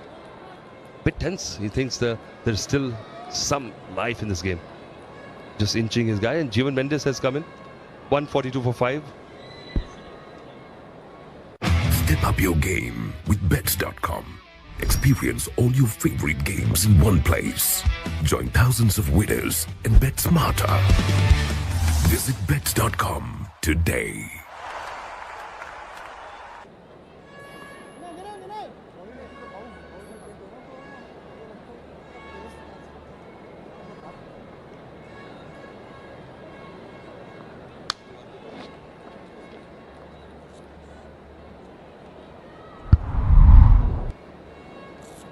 bit tense. He thinks there's still some life in this game. Just inching his guy, and Jeevan Mendes has come in. 142 for 5. Step up your game with Bets.com. Experience all your favorite games in one place. Join thousands of winners and bet smarter. Visit Bets.com today.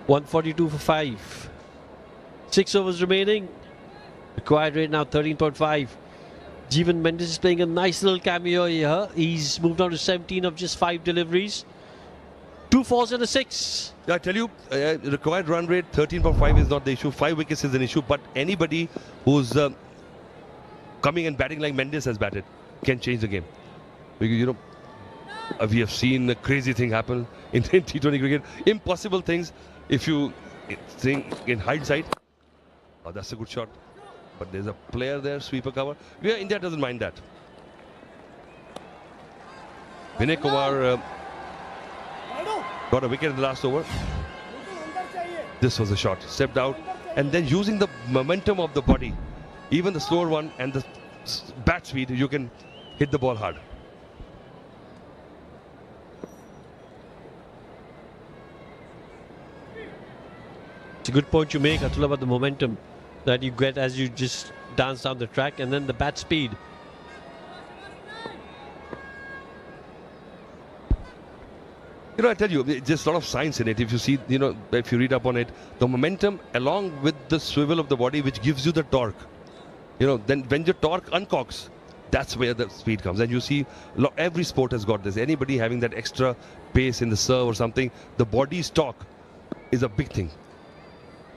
.142 for 5. 6 overs remaining. Required rate now 13.5. Jeevan Mendes is playing a nice little cameo here. He's moved on to 17 of just 5 deliveries. 2 4s and a 6. I tell you, required run rate 13.5 is not the issue. 5 wickets is an issue. But anybody who's coming and batting like Mendes has batted can change the game. Because, you know, we have seen a crazy thing happen in T20 cricket. Impossible things. If you think in hindsight, oh, that's a good shot. But there's a player there, sweeper cover. Yeah, India doesn't mind that. Vinay Kumar got a wicket in the last over. This was a shot. Stepped out and then using the momentum of the body, even the slower one and the bat speed, you can hit the ball hard. It's a good point you make, Atul, about the momentum that you get as you just dance down the track, and then the bat speed. You know, I tell you, there's a lot of science in it. If you see, you know, if you read up on it, the momentum along with the swivel of the body, which gives you the torque. You know, then when your torque uncocks, that's where the speed comes. And you see, every sport has got this. Anybody having that extra pace in the serve or something, the body's torque is a big thing.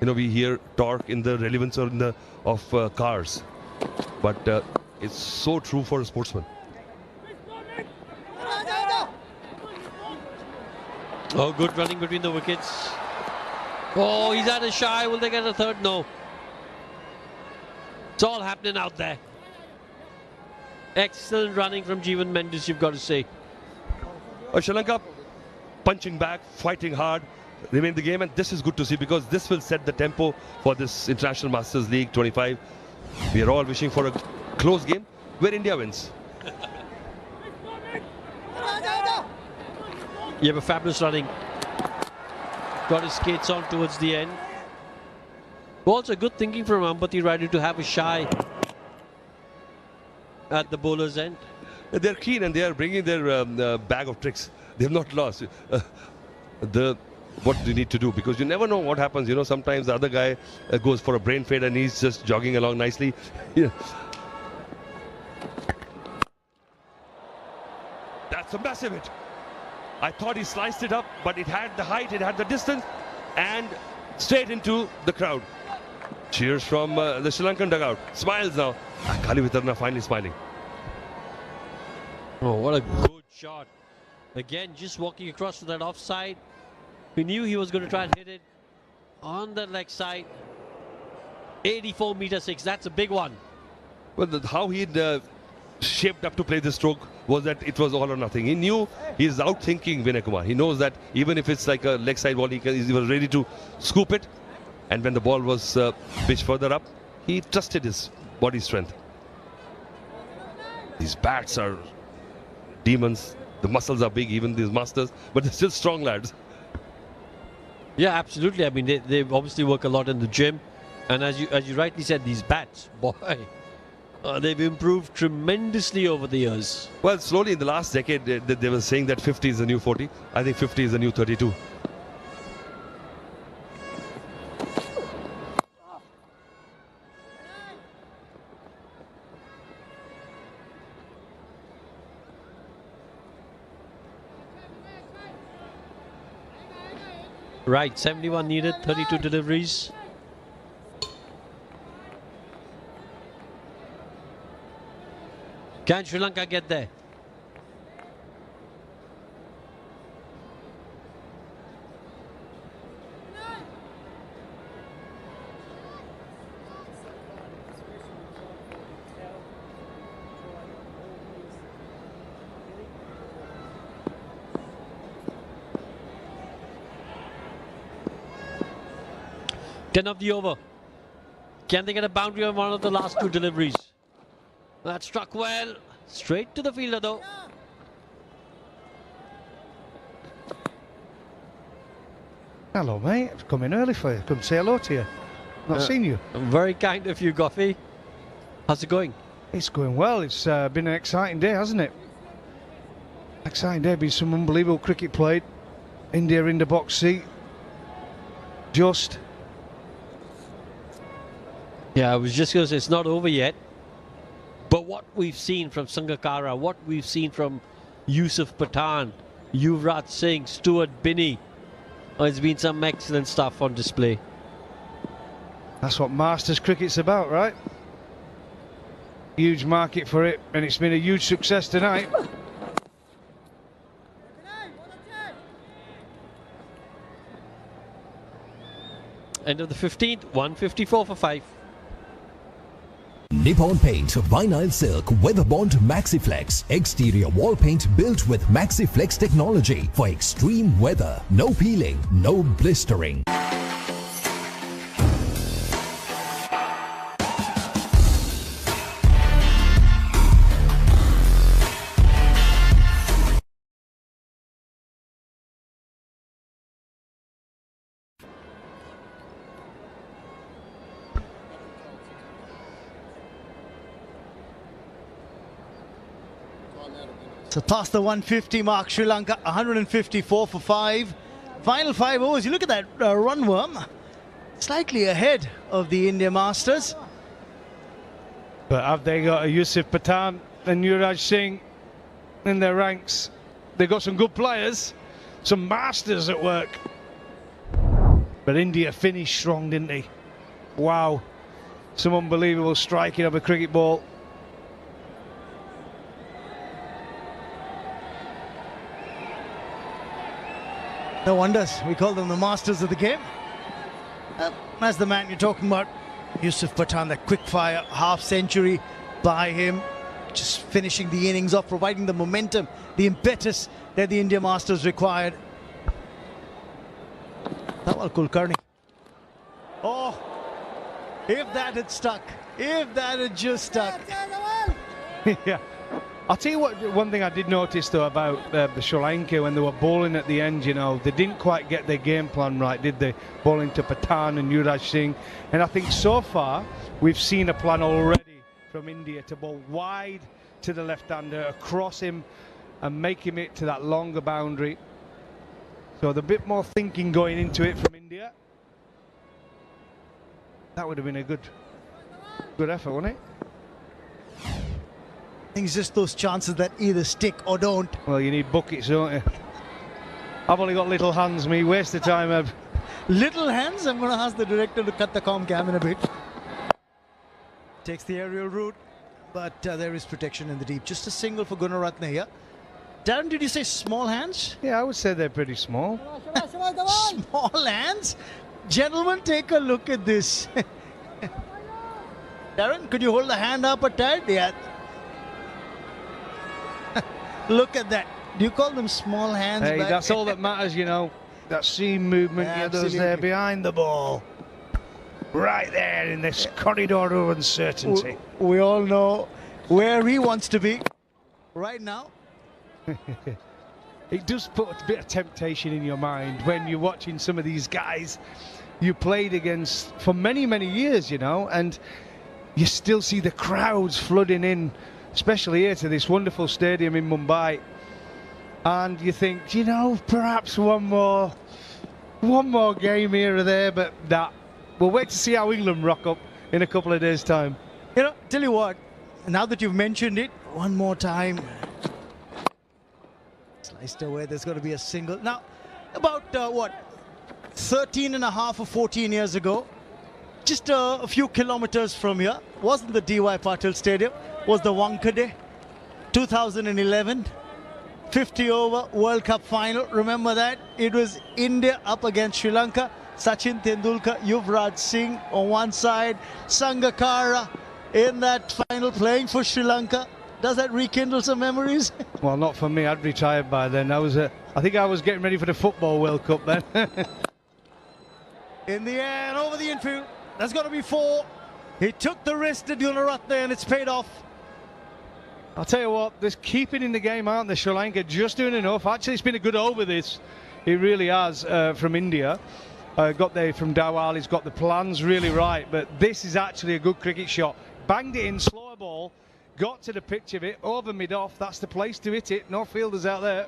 You know, we hear torque in the relevance of cars, but it's so true for a sportsman. Oh, good running between the wickets. Oh, he's at a shy. Will they get a third? No. It's all happening out there. Excellent running from Jeevan Mendes, you've got to say. Sri Lanka punching back, fighting hard, remain the game, and this is good to see because this will set the tempo for this International Masters League 25. We are all wishing for a close game where India wins. You have a fabulous running. Got his skates on towards the end. Also good thinking from Ambati Rayudu to have a shy at the bowler's end. They're keen and they are bringing their bag of tricks. They have not lost. What they need to do, because you never know what happens. You know, sometimes the other guy goes for a brain fade and he's just jogging along nicely. Yeah. That's a massive hit. I thought he sliced it up, but it had the height, it had the distance, and straight into the crowd. Cheers from the Sri Lankan dugout. Smiles now. Kali Vitarna finally smiling. Oh, what a good shot. Again, just walking across to that offside. We knew he was going to try and hit it on the leg side. 84 meter 6, that's a big one. Well, how he'd shaped up to play this stroke was that it was all or nothing. He knew he's out-thinking Vinay Kumar. He knows that even if it's like a leg side ball, he was ready to scoop it. And when the ball was pitched further up, he trusted his body strength. These bats are demons. The muscles are big, even these masters, but they're still strong lads. Yeah, absolutely. I mean, they obviously work a lot in the gym. And as you rightly said, these bats, boy, they've improved tremendously over the years. Well, slowly in the last decade, they were saying that 50 is the new 40. I think 50 is the new 32. Right, 71 needed, 32 deliveries. Can Sri Lanka get there? Ten of the over. Can they get a boundary on one of the last two deliveries? That struck well. Straight to the fielder though. Hello, mate. I've come in early for you. Come say hello to you. Not seen you. Very kind of you, Goffey. How's it going? It's going well. It's been an exciting day, hasn't it? Exciting day. Been some unbelievable cricket played. India in the box seat. Just. Yeah, I was just going to say it's not over yet. But what we've seen from Sangakkara, what we've seen from Yusuf Pathan, Yuvraj Singh, Stuart Binney, it's been some excellent stuff on display. That's what Masters cricket's about, right? Huge market for it, and it's been a huge success tonight. End of the 15th, 154 for 5. Nippon Paint Vinyl Silk Weatherbond MaxiFlex. Exterior wall paint built with MaxiFlex technology for extreme weather. No peeling, no blistering. So past the 150 mark, Sri Lanka 154 for 5. Final 5 overs. You look at that run worm, slightly ahead of the India Masters. But have they got a Yusuf Pathan and Yuvraj Singh in their ranks? They've got some good players, some masters at work. But India finished strong, didn't they? Wow. Some unbelievable striking of a cricket ball. No wonders, we call them the masters of the game. That's the man you're talking about, Yusuf Pathan, that quick fire half century by him, just finishing the innings off, providing the momentum, the impetus that the India Masters required. Tawal Kulkarni. Oh, if that had stuck, if that had just stuck. Yeah. I'll tell you what, one thing I did notice though about the Sri Lanka when they were bowling at the end, you know, they didn't quite get their game plan right, did they? Bowling to Pathan and Yuvraj Singh. And I think so far we've seen a plan already from India to bowl wide to the left-hander, across him and make him it to that longer boundary. So there's a bit more thinking going into it from India. That would have been a good effort, wouldn't it? I think it's just those chances that either stick or don't. Well, you need buckets, don't you? I've only got little hands, me. Waste the time, Eb. Little hands? I'm going to ask the director to cut the com cam in a bit. Takes the aerial route, but there is protection in the deep. Just a single for Gunaratne here. Darren, did you say small hands? Yeah, I would say they're pretty small. Small hands? Gentlemen, take a look at this. Darren, could you hold the hand up a tad? Yeah. Look at that. Do you call them small hands? Hey, that's all that matters, you know. That seam movement, yeah, those there behind the ball. Right there in this corridor of uncertainty. We all know where he wants to be right now. It does put a bit of temptation in your mind when you're watching some of these guys you played against for many, many years, you know, and you still see the crowds flooding in, especially here to this wonderful stadium in Mumbai, and you think, you know, perhaps one more game here or there, but we'll wait to see how England rock up in a couple of days' time. You know, tell you what, now that you've mentioned it, one more time. Sliced away, there's going to be a single. Now, about 13 and a half or 14 years ago, just a few kilometers from here, wasn't the D.Y. Patil Stadium, was the Wankhede. 2011, 50 over World Cup final. Remember that? It was India up against Sri Lanka. Sachin Tendulkar, Yuvraj Singh on one side, Sangakkara in that final playing for Sri Lanka. Does that rekindle some memories? Well, not for me. I'd retired by then. I think I was getting ready for the Football World Cup then. In the air and over the infield. That's got to be 4. He took the risk to Gunaratne and it's paid off. I'll tell you what, there's keeping in the game, aren't they? Sri Lanka just doing enough. Actually, it's been a good over this. It really has from India. Got there from Dawal, he's got the plans really right. But this is actually a good cricket shot. Banged it in, slower ball. Got to the pitch of it, over mid-off. That's the place to hit it. No fielders out there.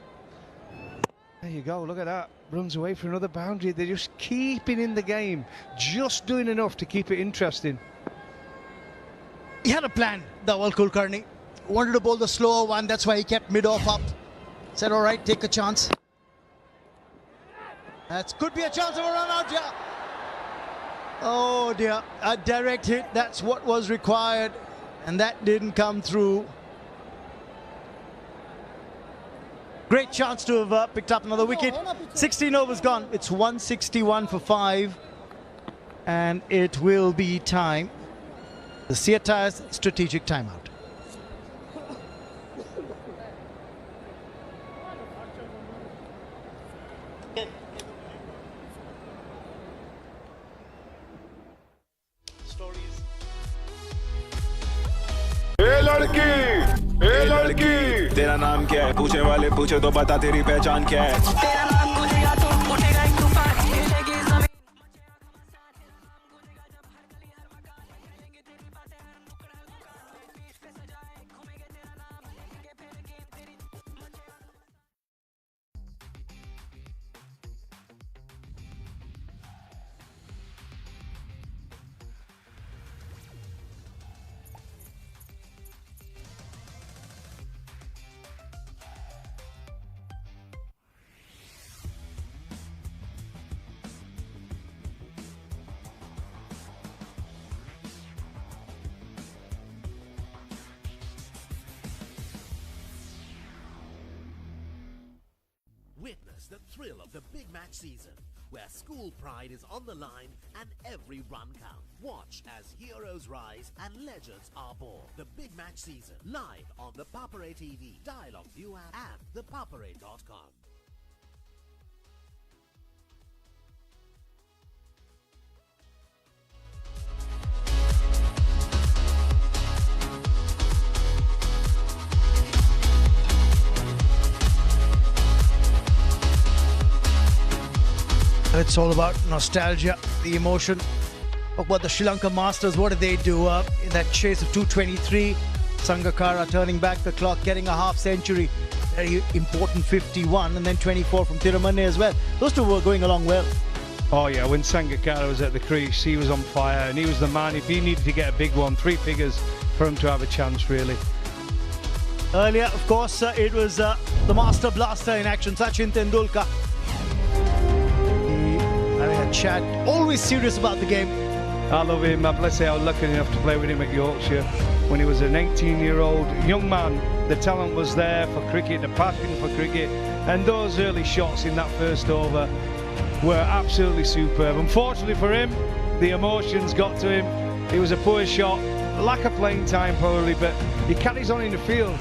There you go, look at that. Runs away for another boundary. They're just keeping in the game. Just doing enough to keep it interesting. He had a plan, Dawal Kulkarni. Wanted to bowl the slower one, that's why he kept mid-off up. Said, all right, take a chance. That could be a chance of a run out, yeah. Oh dear, a direct hit, that's what was required. And that didn't come through. Great chance to have picked up another wicket. 16 overs gone. It's 161 for 5. And it will be time. The Siata's strategic timeout. लड़की तेरा नाम क्या है पूछे वाले पूछे तो बता तेरी पहचान क्या है तेरा नाम पूछेगा तो उठेगा एक तूफान हिलेगी जमीन Witness the thrill of the big match season, where school pride is on the line and every run counts. Watch as heroes rise and legends are born. The big match season, live on the Papare TV, Dialogue View app and thepapare.com. It's all about nostalgia, the emotion. Talk about the Sri Lanka Masters. What did they do in that chase of 223? Sangakkara turning back the clock, getting a half century. Very important 51, and then 24 from Thirumanne as well. Those two were going along well. Oh yeah, when Sangakkara was at the crease, he was on fire, and he was the man. If he needed to get a big one, 3 figures for him to have a chance, really. Earlier, of course, it was the Master Blaster in action, Sachin Tendulkar. Having a chat, always serious about the game. I love him. Let's say I was lucky enough to play with him at Yorkshire when he was an 18-year-old young man. The talent was there for cricket, the passion for cricket, and those early shots in that first over were absolutely superb. Unfortunately for him, the emotions got to him. It was a poor shot, lack of playing time probably, but he carries on in the field.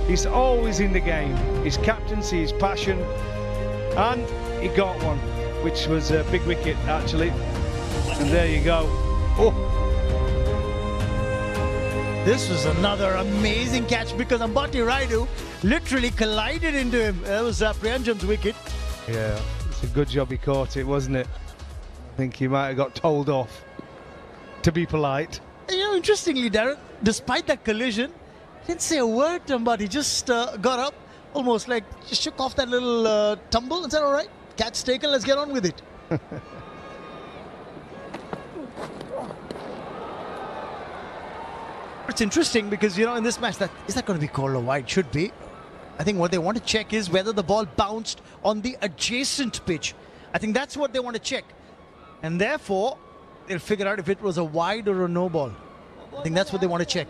He's always in the game. His captaincy, his passion, and he got one, which was a big wicket actually. And there you go. Oh, this was another amazing catch because Ambati Raidu literally collided into him. That was Priyanjan's wicket. yeah, it's a good job he caught it, wasn't it? I think he might have got told off, to be polite. You know, interestingly, Darren, despite that collision, he didn't say a word to Ambati. Just got up, almost like just shook off that little tumble and said, all right, catch taken, let's get on with it. It's interesting because, you know, in this match, is that going to be called a wide? Should be. I think what they want to check is whether the ball bounced on the adjacent pitch. I think that's what they want to check. And therefore, they'll figure out if it was a wide or a no ball. I think that's what they want to check.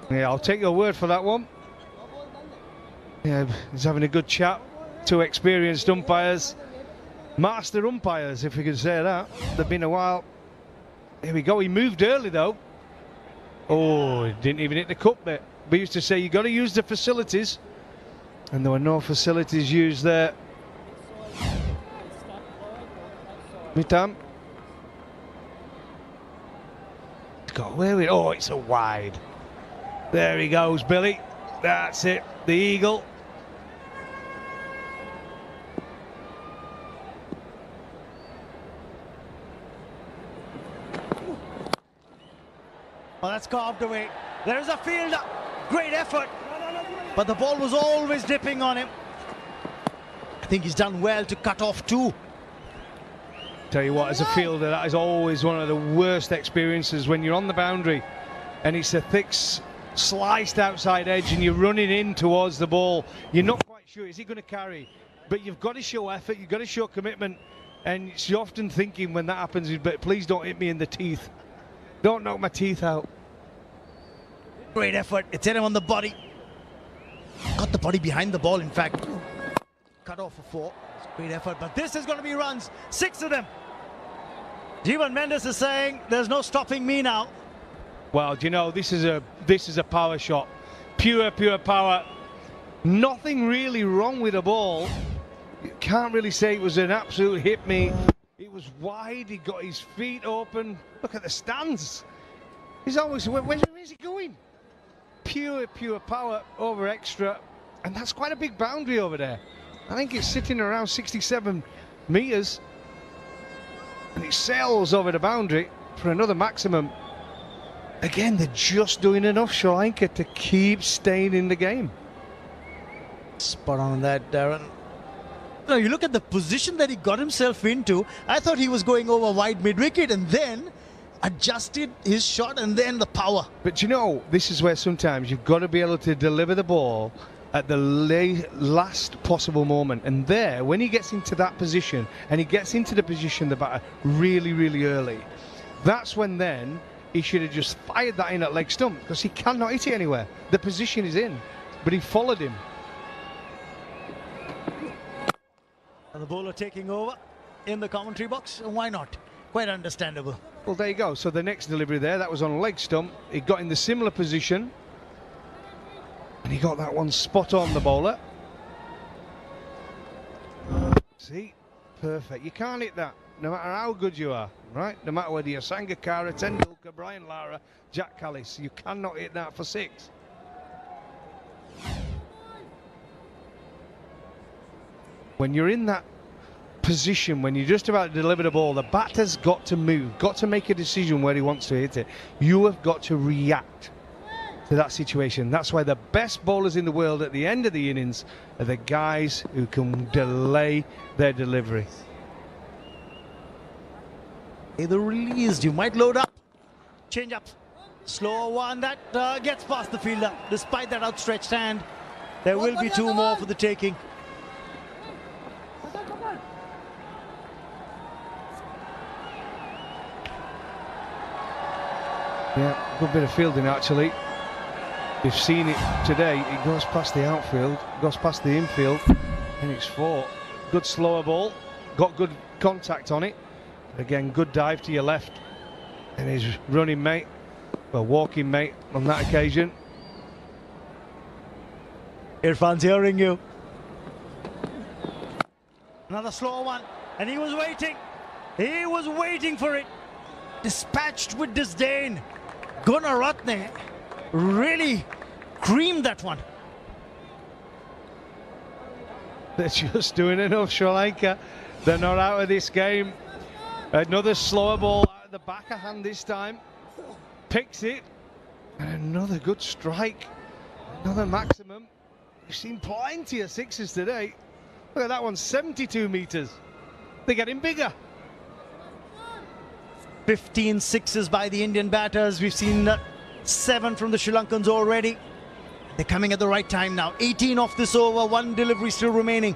Yeah, I'll take your word for that one. Yeah, he's having a good chat. Two experienced umpires. Master umpires, if we could say that. They've been a while. Here we go. He moved early, though. Oh, he didn't even hit the cup bit. We used to say you got to use the facilities. And there were no facilities used there. Mitam. Got away with it. Oh, it's a wide. There he goes, Billy. That's it. The eagle. Oh, that's carved away. There's a fielder. Great effort. But the ball was always dipping on him. I think he's done well to cut off two. Tell you what, as a fielder, that is always one of the worst experiences when you're on the boundary and it's a thick sliced outside edge and you're running in towards the ball. You're not quite sure, is he going to carry? But you've got to show effort, you've got to show commitment, and you're often thinking when that happens, but please don't hit me in the teeth. Don't knock my teeth out. Great effort. It's hit him on the body. Got the body behind the ball, in fact. Cut off for four. Great effort, but this is going to be runs. 6 of them. Jeevan Mendes is saying, there's no stopping me now. Well, do you know, this is a power shot. Pure power. Nothing really wrong with the ball. You can't really say it was an absolute hit me. It was wide, he got his feet open. Look at the stands. He's always, where's he going? Pure power over extra. And that's quite a big boundary over there. I think it's sitting around 67 metres. And it sails over the boundary for another maximum. Again, they're just doing enough, Sri Lanka, to keep staying in the game. Spot on that, Darren. No, you look at the position that he got himself into. I thought he was going over wide mid-wicket and then adjusted his shot and then the power. But you know, this is where sometimes you've got to be able to deliver the ball at the last possible moment. And there, when he gets into that position, and he gets into the position, the batter, really early, that's when then he should have just fired that in at leg stump, because he cannot hit it anywhere. The position is in, but he followed him. And the bowler taking over in the commentary box. Why not? Quite understandable. Well, there you go. So the next delivery there, that was on leg stump. He got in the similar position. And he got that one spot on, the bowler. See? Perfect. You can't hit that, no matter how good you are, right? No matter whether you're Sangakkara, Tendulkar, Brian Lara, Jack Callis. You cannot hit that for 6. When you're in that position, when you're just about to deliver the ball, the batter's got to move, got to make a decision where he wants to hit it. You have got to react to that situation. That's why the best bowlers in the world at the end of the innings are the guys who can delay their delivery. Either released, you might load up, change up, slower one that gets past the fielder. Despite that outstretched hand, there will be 2 more for the taking. Yeah, good bit of fielding actually. You've seen it today. It goes past the outfield, goes past the infield, and it's 4. Good slower ball, got good contact on it. Again, good dive to your left, and his running mate, well, walking mate on that occasion. Irfan's hearing you. Another slower one, and he was waiting. He was waiting for it. Dispatched with disdain. Gunaratne really creamed that one. They're just doing enough, Sri Lanka. They're not out of this game. Another slower ball out of the back of hand this time. Picks it. And another good strike. Another maximum. We've seen plenty of 6s today. Look at that one, 72 metres. They're getting bigger. 15 6s by the Indian batters. We've seen 7 from the Sri Lankans already. They're coming at the right time now. 18 off this over, 1 delivery still remaining.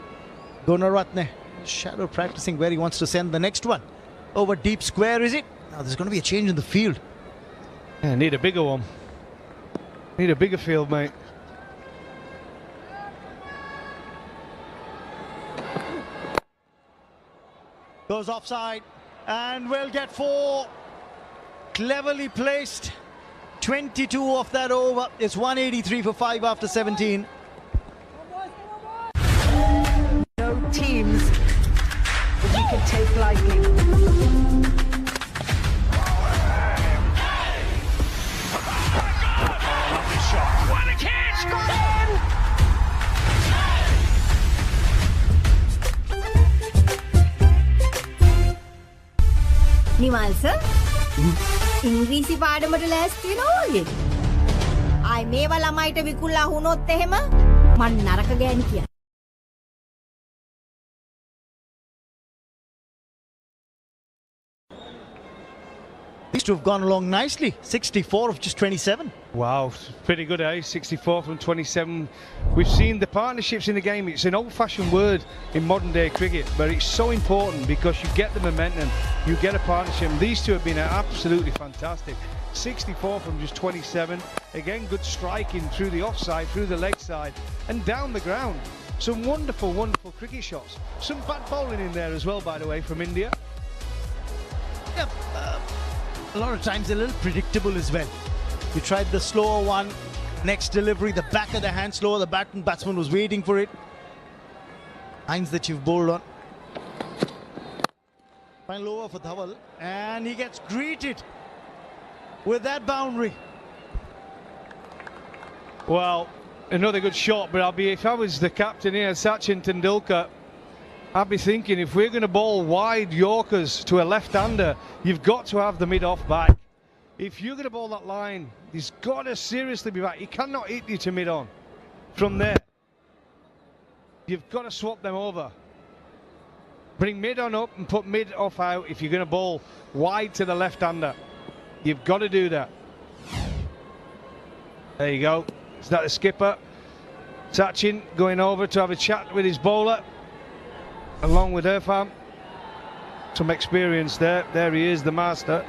Gunaratne Shadow practicing where he wants to send the next one. Over deep square, is it? Now there's going to be a change in the field. Yeah, need a bigger one. Need a bigger field, mate. Goes offside and will get 4. Cleverly placed. 22 off that over. It's 183 for 5 after 17. No teams that you can take lightly. Nimal sir ඉංග්‍රීසි පාඩමට ලෑස්ති වෙනවා වගේ. ආයි මේවා ළමයිට විකුල්ලා වුණොත් එහෙම මන් නරක ගෑණි කියන්නේ. These two have gone along nicely. 64 of just 27. Wow, pretty good, eh? 64 from 27. We've seen the partnerships in the game. It's an old-fashioned word in modern-day cricket, but it's so important because you get the momentum, you get a partnership. And these two have been absolutely fantastic. 64 from just 27. Again, good striking through the offside, through the leg side, and down the ground. Some wonderful, wonderful cricket shots. Some bad bowling in there as well, by the way, from India. Yeah, a lot of times a little predictable as well. You tried the slower one, next delivery, the back of the hand slower, the batsman was waiting for it. Lines that you've bowled on. Final over for Dhawal, and he gets greeted with that boundary. Well, another good shot, but if I was the captain here, Sachin Tendulkar, I'd be thinking if we're going to bowl wide Yorkers to a left-hander, you've got to have the mid-off back. If you're going to bowl that line, he's got to seriously be back. He cannot hit you to mid-on from there. You've got to swap them over. Bring mid-on up and put mid-off out if you're going to bowl wide to the left-hander. You've got to do that. There you go. Is that the skipper? Sachin going over to have a chat with his bowler, along with Irfan. Some experience there. There he is, the master.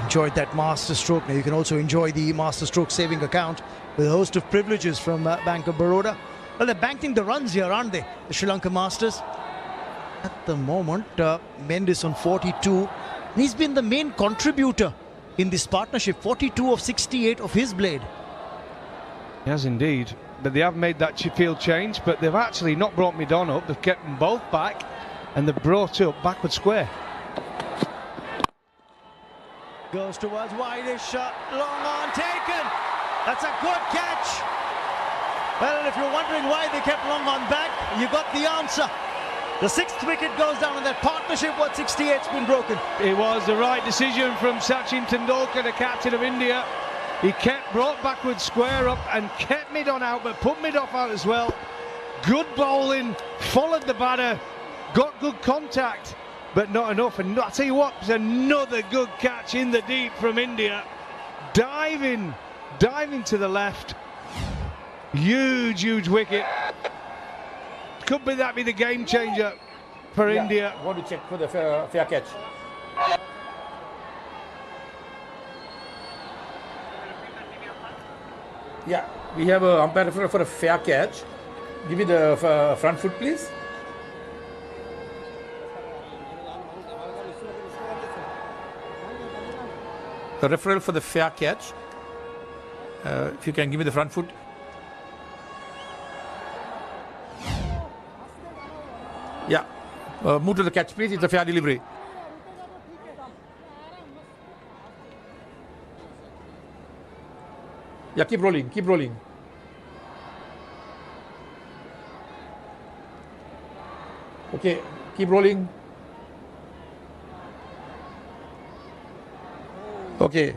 Enjoyed that master stroke. Now you can also enjoy the master stroke saving account with a host of privileges from Bank of Baroda. Well, they're banking the runs here, aren't they? The Sri Lanka Masters. At the moment, Mendes on 42. And he's been the main contributor in this partnership. 42 of 68 of his blade. Yes, indeed. But they have made that field change, but they've actually not brought mid-on up. They've kept them both back, and they've brought up backward square. Goes towards widest shot. Long on taken. That's a good catch. Well, and if you're wondering why they kept long on back, you got the answer. The 6th wicket goes down and that partnership, 68's been broken. It was the right decision from Sachin Tendulkar, the captain of India. He brought backward square up and kept mid-on out, but put mid-off out as well. Good bowling, followed the batter, got good contact, but not enough. And I'll tell you what, there's another good catch in the deep from India. Diving to the left. Huge wicket. Could that be the game changer for India? I want to check for the fair catch. Yeah, we have an umpire for a fair catch. Give me the front foot, please. The referral for the fair catch. If you can give me the front foot. Yeah, move to the catch, please. It's a fair delivery. Yeah, keep rolling, keep rolling. Okay, keep rolling. Okay.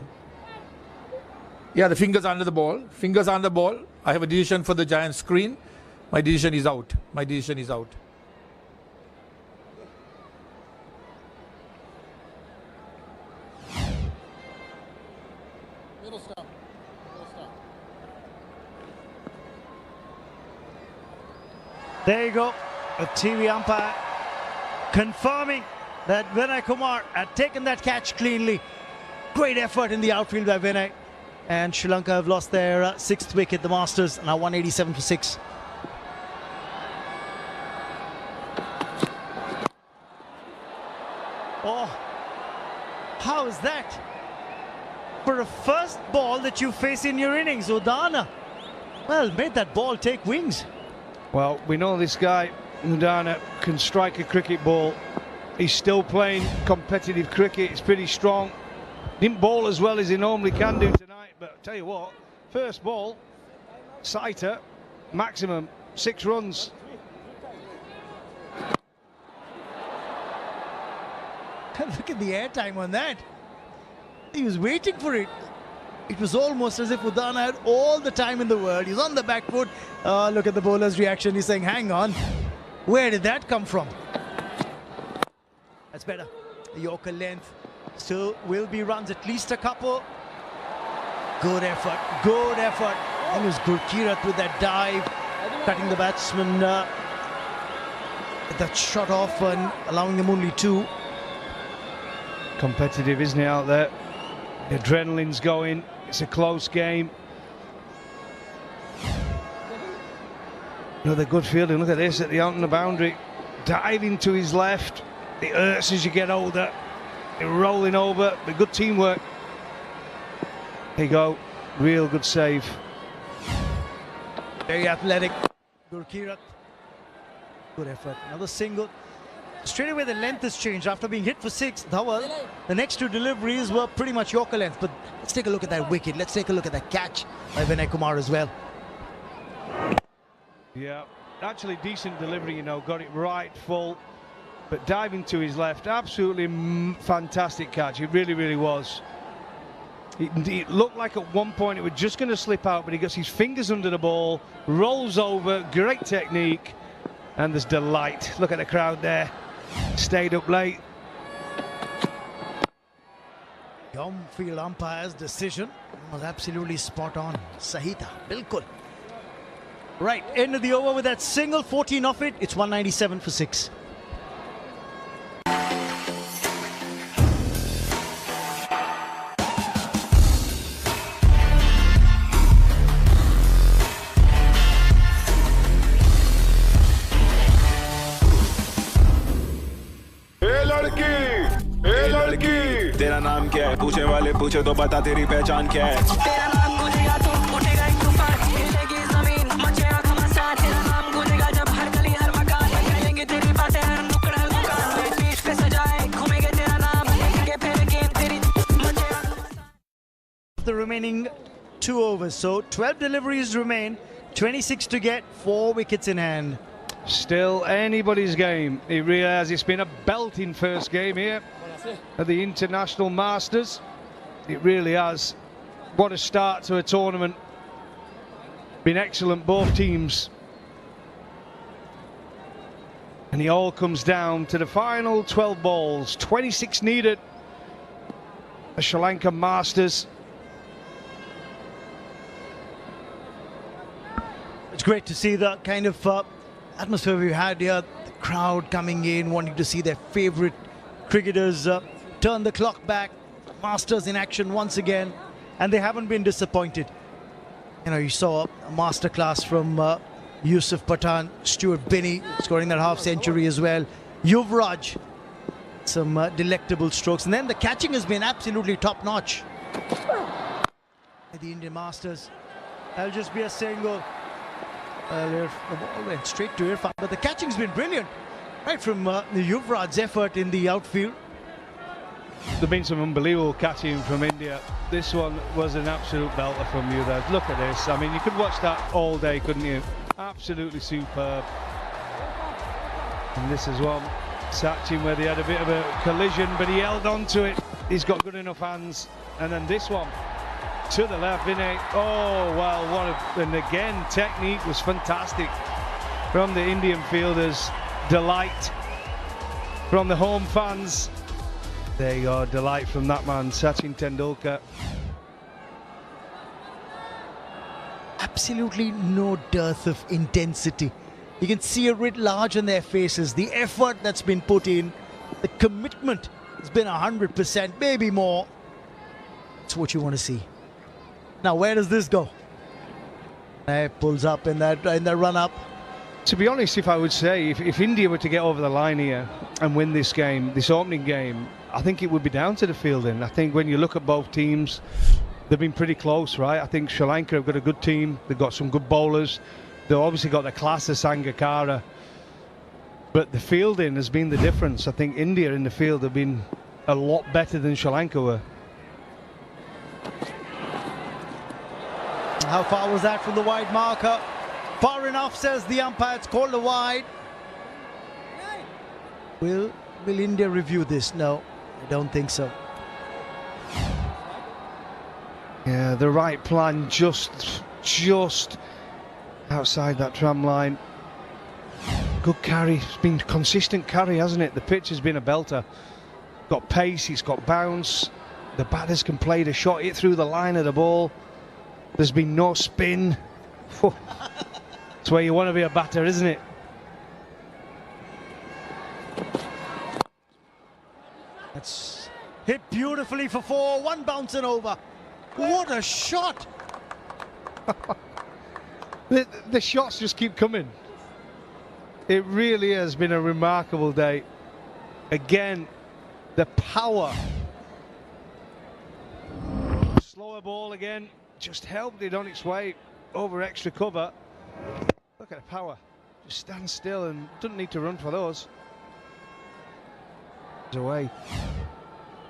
Yeah, the fingers under the ball. Fingers under the ball. I have a decision for the giant screen. My decision is out. My decision is out. There you go. A TV umpire confirming that Vinay Kumar had taken that catch cleanly. Great effort in the outfield by Vinay. And Sri Lanka have lost their sixth wicket, the Masters, now 187 for 6. Oh, how is that? For a first ball that you face in your innings, Udana, well, made that ball take wings. Well, we know this guy, Udana, can strike a cricket ball. He's still playing competitive cricket. It's pretty strong. Didn't bowl as well as he normally can do tonight, but I'll tell you what, first ball, Saita, maximum 6 runs. Look at the airtime on that. He was waiting for it. It was almost as if Udana had all the time in the world. He's on the back foot. Look at the bowler's reaction. He's saying, hang on. Where did that come from? That's better. The Yorker length. Still will be runs, at least a couple. Good effort. Good effort. And it was Gurkirat with that dive, cutting the batsman. That shot off and allowing them only 2. Competitive, isn't it, out there? The adrenaline's going. It's a close game. Another good fielding. Look at this at the out on the boundary. Diving to his left. It hurts as you get older. They're rolling over. But good teamwork. There you go. Real good save. Very athletic. Gurkirat. Good effort. Another single. Straight away the length has changed after being hit for 6. Dhawal, the next 2 deliveries were pretty much Yorker length. But let's take a look at that wicket. Let's take a look at that catch by Vinay Kumar as well. Yeah, actually decent delivery, you know, got it right full. But diving to his left, absolutely fantastic catch. It really, really was. It looked like at one point it was just going to slip out, but he gets his fingers under the ball, rolls over, great technique, and there's delight. Look at the crowd there. Stayed up late. The on-field umpire's decision was absolutely spot on. Sahita, bilkul. Right, end of the over with that single, 14 off it. It's 197 for 6. तेरा नाम क्या है पूछे वाले पूछे तो बता तेरी पहचान क्या है तेरा नाम गूंजेगा तो उठेगा एक तूफान हिलेगी जमीन मचेगा घमासान तेरा नाम गूंजेगा जब हर गली हर मकान करेंगे तेरी बातें हर नुक्कड़ हर दुकान बीच पे सजाए घूमेंगे तेरा नाम लेंगे फिर गेम तेरी मचेगा The remaining 2 overs, so 12 deliveries remain, 26 to get, 4 wickets in hand. Still anybody's game. He realised it's been a belting first game here at the International Masters. It really has. What a start to a tournament. Been excellent, both teams. And it all comes down to the final 12 balls. 26 needed. The Sri Lanka Masters. It's great to see the kind of atmosphere we had here. The crowd coming in, wanting to see their favourite cricketers turn the clock back. Masters in action once again, and they haven't been disappointed. You know, you saw a masterclass from Yusuf Pathan, Stuart Binney scoring that half century as well. Yuvraj, some delectable strokes, and then the catching has been absolutely top notch. The Indian Masters, that'll just be a single. The ball went straight to Irfan, but the catching's been brilliant, right from Yuvraj's effort in the outfield. There've been some unbelievable catching from India. This one was an absolute belter from Yuvraj. Look at this. I mean, you could watch that all day, couldn't you? Absolutely superb. And this is one, Sachin, where they had a bit of a collision, but he held on to it. He's got good enough hands. And then this one, to the left, Vinay. Oh, well, and again, technique was fantastic. from the Indian fielders. Delight from the home fans. There you go, delight from that man, Sachin Tendulkar. Absolutely no dearth of intensity. You can see it writ large on their faces. The effort that's been put in, the commitment has been 100%, maybe more. It's what you want to see. Now, where does this go? Pulls up in that run-up. To be honest, if I would say, if India were to get over the line here and win this game, this opening game, I think it would be down to the fielding. I think when you look at both teams, they've been pretty close, right? I think Sri Lanka have got a good team. They've got some good bowlers. They've obviously got the class of Sangakkara. But the fielding has been the difference. I think India in the field have been a lot better than Sri Lanka were. How far was that from the wide marker? Far enough, says the umpire. It's called a wide. Will India review this? No, I don't think so. Yeah, the right plan just outside that tram line. Good carry. It's been consistent carry, hasn't it? The pitch has been a belter. Got pace, it's got bounce. The batters can play the shot, hit through the line of the ball. There's been no spin. It's where you want to be a batter, isn't it? That's hit beautifully for 4, 1 bouncing over. What a shot! The shots just keep coming. It really has been a remarkable day. Again, the power. Slower ball again, just helped it on its way over extra cover. Look at the power. Just stand still and doesn't need to run for those. It's away.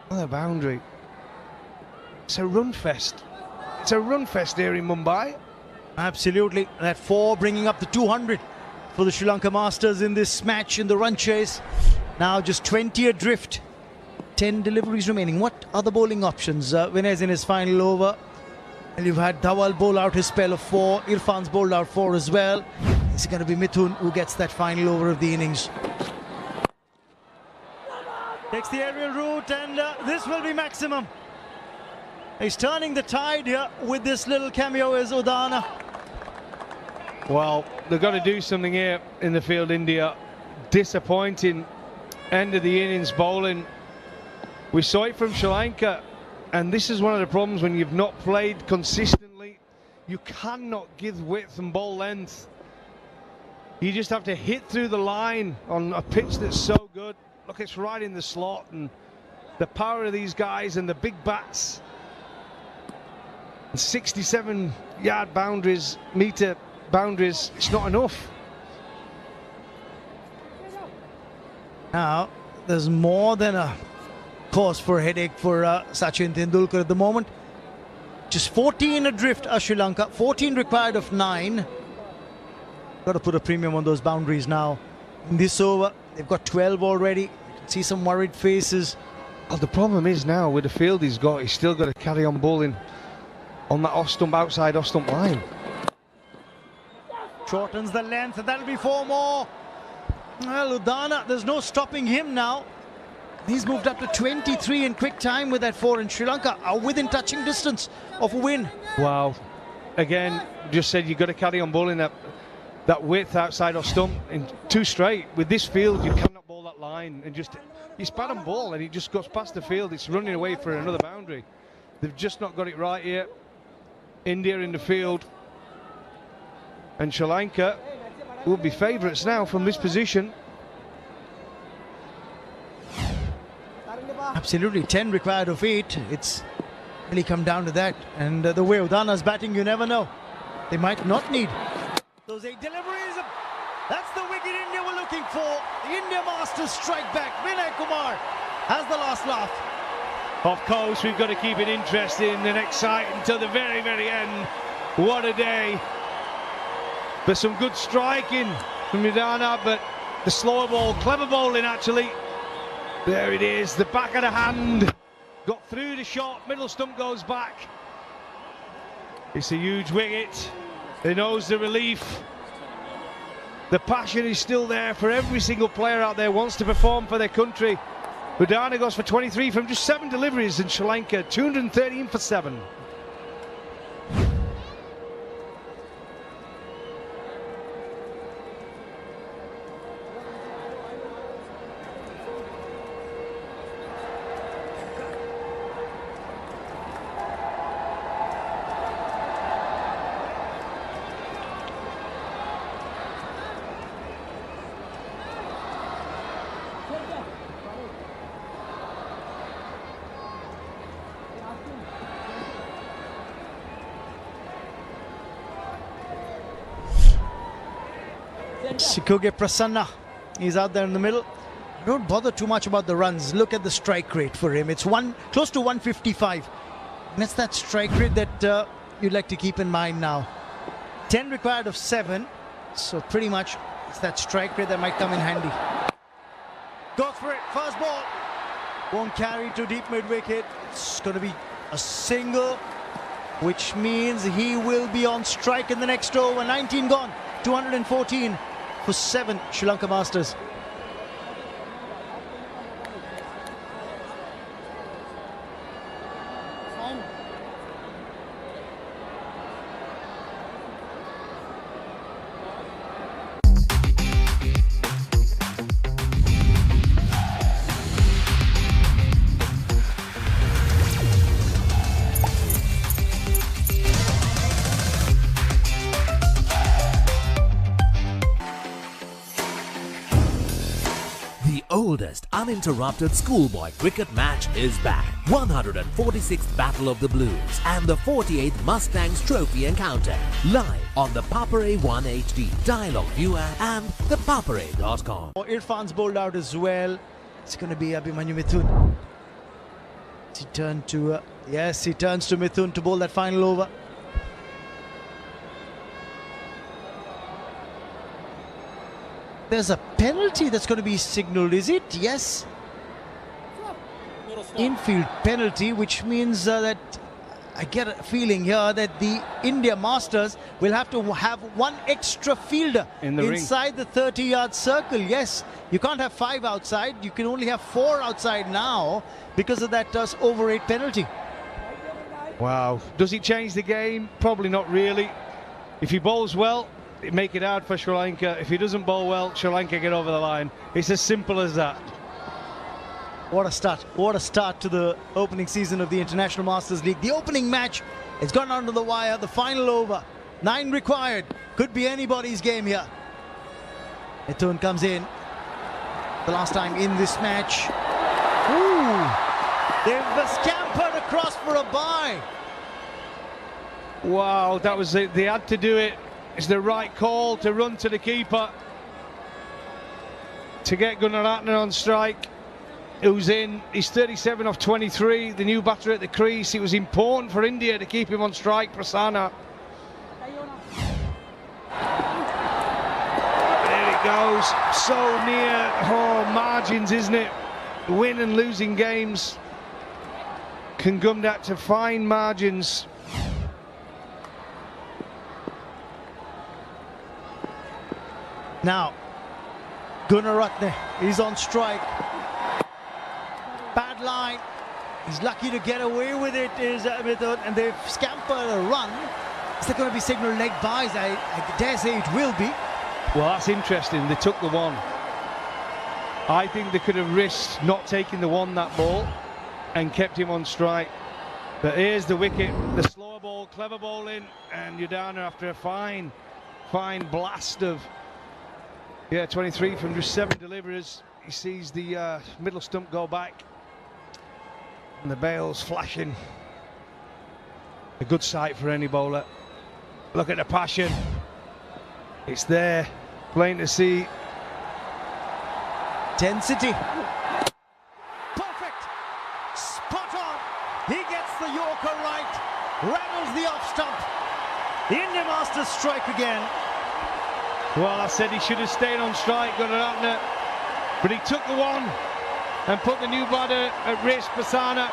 Another boundary. It's a run fest. It's a run fest here in Mumbai. Absolutely. That 4 bringing up the 200 for the Sri Lanka Masters in this match in the run chase. Now just 20 adrift. 10 deliveries remaining. What other bowling options? Vinay's in his final over. And you've had Dhawal bowl out his spell of 4. Irfan's bowled out 4 as well. It's going to be Mithun who gets that final over of the innings. Takes the aerial route, and this will be maximum. He's turning the tide here with this little cameo as Udana. Well, they've got to do something here in the field, India. Disappointing end of the innings bowling. We saw it from Sri Lanka, and this is one of the problems when you've not played consistently. You cannot give width and bowl length. You just have to hit through the line on a pitch that's so good. Look, it's right in the slot, and the power of these guys and the big bats. 67-yard boundaries, meter boundaries, it's not enough. Now, there's more than a cause for a headache for Sachin Tendulkar at the moment. Just 14 adrift Sri Lanka, 14 required of 9. Got to put a premium on those boundaries now. In this over, they've got 12 already. You can see some worried faces. Well, the problem is now with the field he's still got to carry on bowling on that off-stump, outside off-stump line. Shortens the length, and that'll be 4 more. Well, Udana, there's no stopping him now. He's moved up to 23 in quick time with that 4, and Sri Lanka are within touching distance of a win. Wow. Again, just said you've got to carry on bowling that width outside off stump in 2 straight. With this field, you cannot bowl that line and just... He's bat and ball, and he just goes past the field. It's running away for another boundary. They've just not got it right here. India in the field. And Sri Lanka will be favourites now from this position. Absolutely, 10 required of 8. It's really come down to that. And the way Udana's batting, you never know. They might not need those 8 deliveries. That's the wicket India were looking for. The India Masters strike back. Vinay Kumar has the last laugh. Of course, we've got to keep it interesting and exciting until the very, very end. What a day. There's some good striking from Udana, but the slower ball, clever bowling actually. There it is, the back of the hand. Got through the shot, middle stump goes back. It's a huge wicket. He knows the relief. The passion is still there for every single player out there, wants to perform for their country. Udana goes for 23 from just 7 deliveries, and Sri Lanka 213 for 7. Sikoge Prasanna, he's out there in the middle. Don't bother too much about the runs. Look at the strike rate for him. It's close to 155. And it's that strike rate that you'd like to keep in mind now. 10 required of 7. So pretty much it's that strike rate that might come in handy. Goes for it. First ball. Won't carry to deep mid-wicket. It's going to be a single, which means he will be on strike in the next over. 19 gone. 214 for 7 Sri Lanka Masters. Oldest uninterrupted schoolboy cricket match is back. 146th Battle of the Blues and the 48th Mustangs Trophy encounter. Live on the Papare 1 HD, Dialogue Viewer and thepapare.com. Irfan's bowled out as well. It's going to be Abhimanyu Mithun. He turned to, yes, he turns to Mithun to bowl that final over. There's a penalty that's going to be signalled, is it? Yes. Infield penalty, which means that I get a feeling here that the India Masters will have to have one extra fielder in the inside the 30-yard circle. Yes, you can't have 5 outside. You can only have 4 outside now because of that over 8 penalty. Wow. Does it change the game? Probably not really. If he bowls well, it make it hard for Sri Lanka. If he doesn't bowl well, Sri Lanka get over the line. It's as simple as that. What a start. What a start to the opening season of the International Masters League. The opening match has gone under the wire. The final over. 9 required. Could be anybody's game here. Mithun comes in. The last time in this match. Ooh! They've scampered across for a bye. Wow, that was it. They had to do it. It's the right call to run to the keeper to get Gunaratne on strike, who's in. He's 37 off 23, the new batter at the crease. It was important for India to keep him on strike. Prasanna. There it goes. So near. Oh, margins, isn't it? Win and losing games can come down to fine margins. Now, Gunaratne is on strike. Bad line. He's lucky to get away with it, is Mithun, and they've scampered a run. Is there going to be signal leg buys? I dare say it will be. Well, that's interesting. They took the 1. I think they could have risked not taking the 1 that ball and kept him on strike. But here's the wicket. The slower ball, clever bowling, and Udana after a fine blast of 23 from just 7 deliveries. He sees the middle stump go back and the bails flashing. A good sight for any bowler. Look at the passion. It's there, plain to see. Intensity. Perfect. Spot on. He gets the Yorker right. Rattles the off stump. The Indian Masters strike again. Well, I said he should have stayed on strike, Gunaratne, but he took the 1 and put the new batter at risk. Prasanna,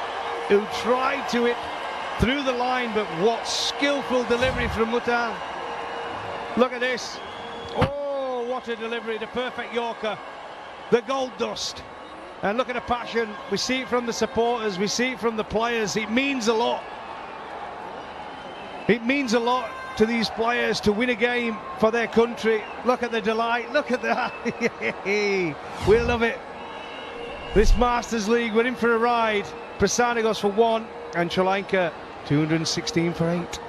who tried to hit through the line, but what skillful delivery from Muthan. Look at this. Oh, what a delivery, the perfect Yorker, the gold dust. And look at the passion, we see it from the supporters, we see it from the players, it means a lot. It means a lot to these players to win a game for their country. Look at the delight, look at that. We love it. This Masters League, we're in for a ride. Prasanna goes for 1 and Sri Lanka 216 for 8.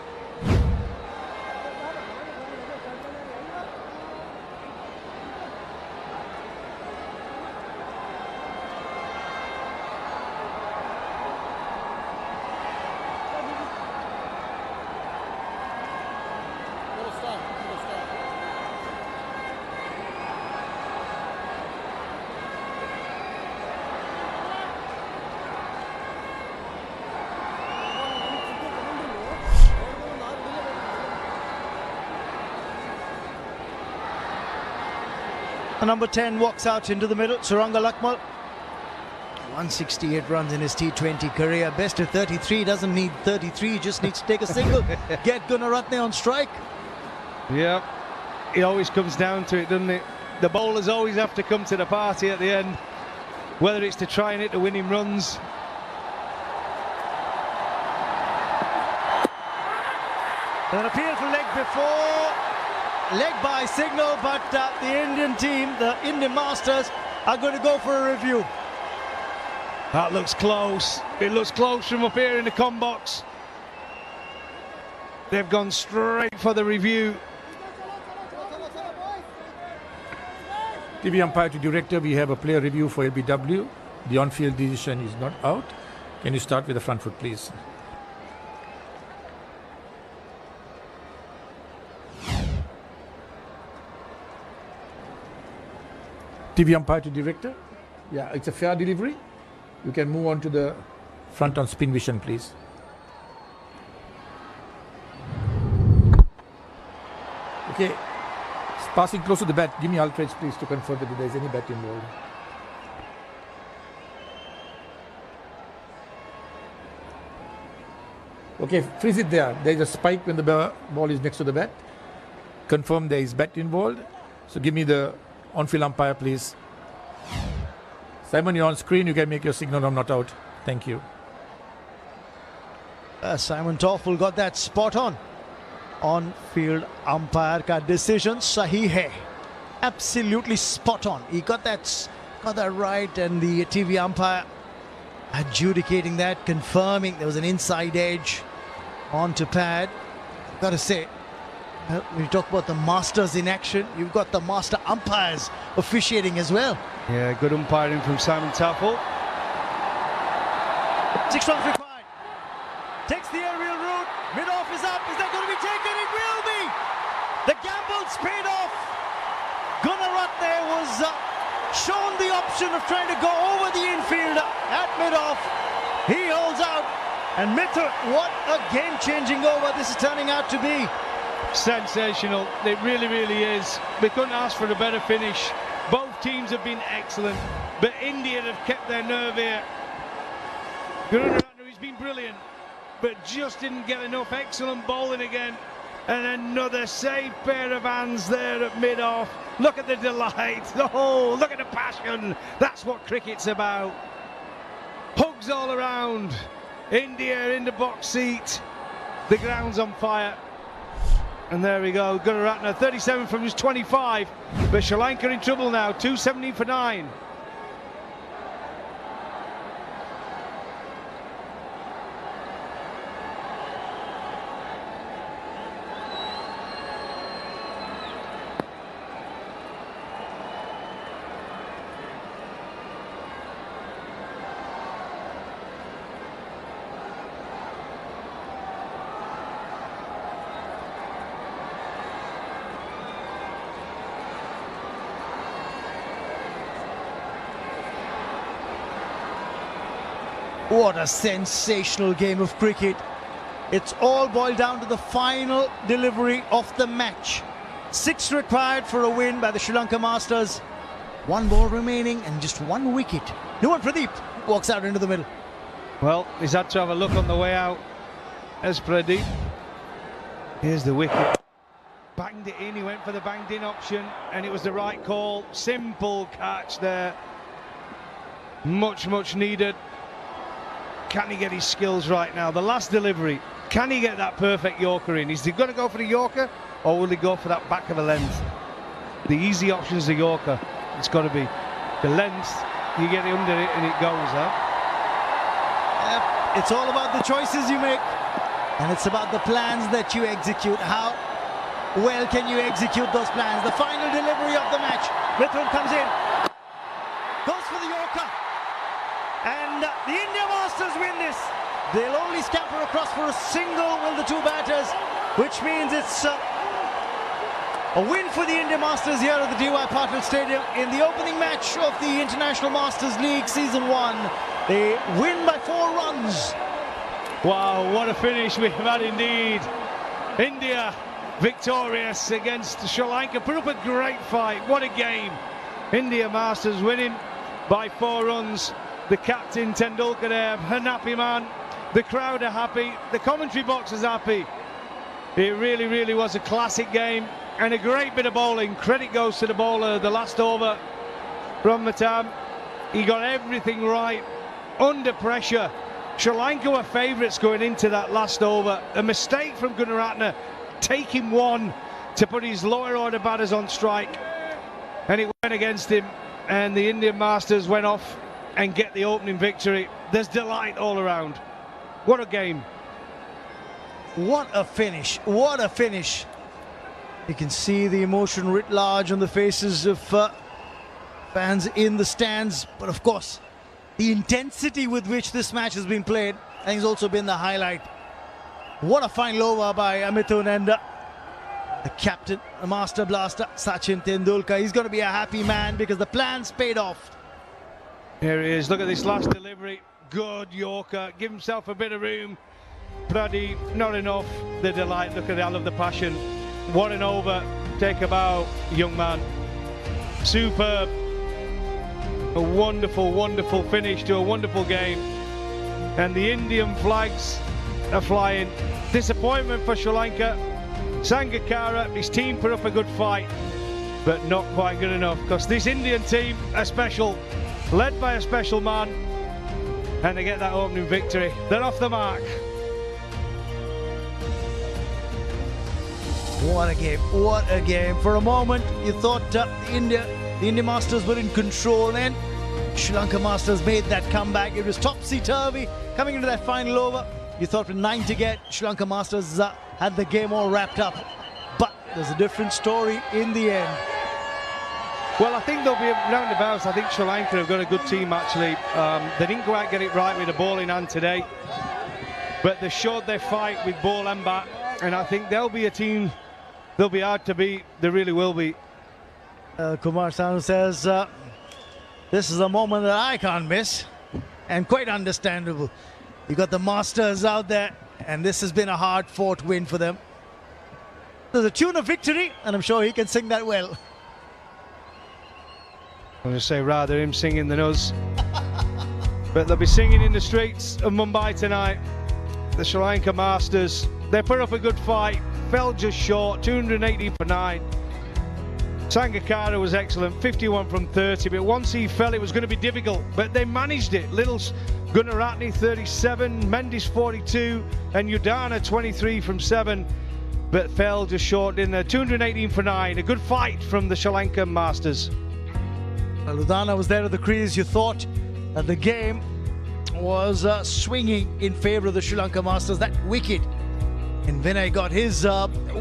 Number 10 walks out into the middle, Suranga Lakmal. 168 runs in his T20 career. Best of 33, doesn't need 33, just needs to take a single. Get Gunaratne on strike. Yeah, it always comes down to it, doesn't it? The bowlers always have to come to the party at the end, whether it's to try and hit the winning runs. An appeal for leg before. Leg by signal, but the Indian team, the Indian Masters, are going to go for a review. That looks close. It looks close from up here in the com box. They've gone straight for the review. TV umpire to director, we have a player review for LBW. The on-field decision is not out. Can you start with the front foot, please? TV umpire to director. Yeah, it's a fair delivery. You can move on to the front on spin vision, please. Okay, it's passing close to the bat. Give me outrage, please, to confirm that there is any bat involved. Okay, freeze it there. There is a spike when the ball is next to the bat. Confirm there is bat involved. So give me the on-field umpire, please. Simon, you're on screen. You can make your signal. I'm not out. Thank you. Simon Toffel got that spot on. On-field umpire ka decision sahi hai. Absolutely spot on. He got that right, and the TV umpire adjudicating that, confirming there was an inside edge onto pad. Got to say, when you talk about the masters in action, you've got the master umpires officiating as well. Yeah, good umpiring from Simon Toffel. 6 runs required. Takes the aerial route. Mid-off is up. Is that going to be taken? It will be. The gamble's paid off. Gunaratne was shown the option of trying to go over the infield at mid-off. He holds out. And Mithun, what a game-changing over this is turning out to be. Sensational. It really, really is. We couldn't ask for a better finish. Both teams have been excellent, but India have kept their nerve here. Gunaratne has been brilliant, but just didn't get enough. Excellent bowling again. And another safe pair of hands there at mid-off. Look at the delight. Oh, look at the passion. That's what cricket's about. Hugs all around. India in the box seat. The ground's on fire. And there we go. Gunaratne, 37 from his 25. But Sri Lanka in trouble now. 217 for 9. What a sensational game of cricket. It's all boiled down to the final delivery of the match. 6 required for a win by the Sri Lanka Masters. 1 ball remaining and just 1 wicket. Nuwan Pradeep walks out into the middle. Well, he's had to have a look on the way out as Pradeep. Here's the wicket. banged it in. He went for the banged in option, and it was the right call. Simple catch there. Much needed. Can he get his skills right now? The last delivery, can he get that perfect Yorker in? Is he going to go for the Yorker, or will he go for that back of the length? The easy option is the Yorker. It's got to be the length. You get it under it and it goes, huh? It's all about the choices you make, and it's about the plans that you execute. How well can you execute those plans? The final delivery of the match. Mithun comes in, goes for the Yorker, and the India Masters win this. They'll only scamper across for a single with the two batters, which means it's a win for the India Masters here at the DY Patil Stadium in the opening match of the International Masters League Season 1. They win by 4 runs. Wow, what a finish we've had indeed. India victorious against Sri Lanka. Put up a great fight. What a game. India Masters winning by 4 runs. The captain Tendulkar there, an happy man. The crowd are happy. The commentary box is happy. It really was a classic game and a great bit of bowling. Credit goes to the bowler, the last over from Matam. He got everything right under pressure. Sri Lanka were favourites going into that last over. A mistake from Gunaratne, taking one to put his lower order batters on strike, and it went against him, and the Indian Masters went off and get the opening victory. There's delight all around. What a game. What a finish. What a finish. You can see the emotion writ large on the faces of fans in the stands, but of course the intensity with which this match has been played, I think, has also been the highlight. What a final over by Mithun, and the captain, the master blaster, Sachin Tendulkar. He's going to be a happy man because the plans paid off. Here he is. Look at this last delivery. Good Yorker. Give himself a bit of room. Pradeep, not enough. The delight. Look at it. I love the passion. What an over. Take a bow, young man. Superb. A wonderful finish to a wonderful game. And the Indian flags are flying. Disappointment for Sri Lanka. Sangakkara, his team put up a good fight, but not quite good enough, because this Indian team are special, led by a special man, and they get that opening victory. They're off the mark. What a game, what a game. For a moment you thought the India Masters were in control, then Sri Lanka Masters made that comeback. It was topsy-turvy coming into that final over. You thought with 9 to get, Sri Lanka Masters had the game all wrapped up, but there's a different story in the end. Well, I think there'll be roundabouts. I think Sri Lanka have got a good team, actually. They didn't quite get it right with the ball in hand today, but they showed their fight with ball and bat, and I think they'll be a team, they'll be hard to beat. They really will be. Kumar Sanu says, this is a moment that I can't miss, and quite understandable. You got the Masters out there, and this has been a hard-fought win for them. There's a tune of victory, and I'm sure he can sing that well. I'm going to say rather him singing than us. But they'll be singing in the streets of Mumbai tonight. The Sri Lanka Masters, they put up a good fight, fell just short, 218 for 9. Sangakkara was excellent, 51 from 30, but once he fell it was going to be difficult, but they managed it. Little's Gunaratne 37, Mendes 42, and Udana 23 from 7, but fell just short in there. 218 for 9, a good fight from the Sri Lanka Masters. Well, Udana was there at the crease. You thought that the game was swinging in favour of the Sri Lanka Masters. That wicket, and Vinay got his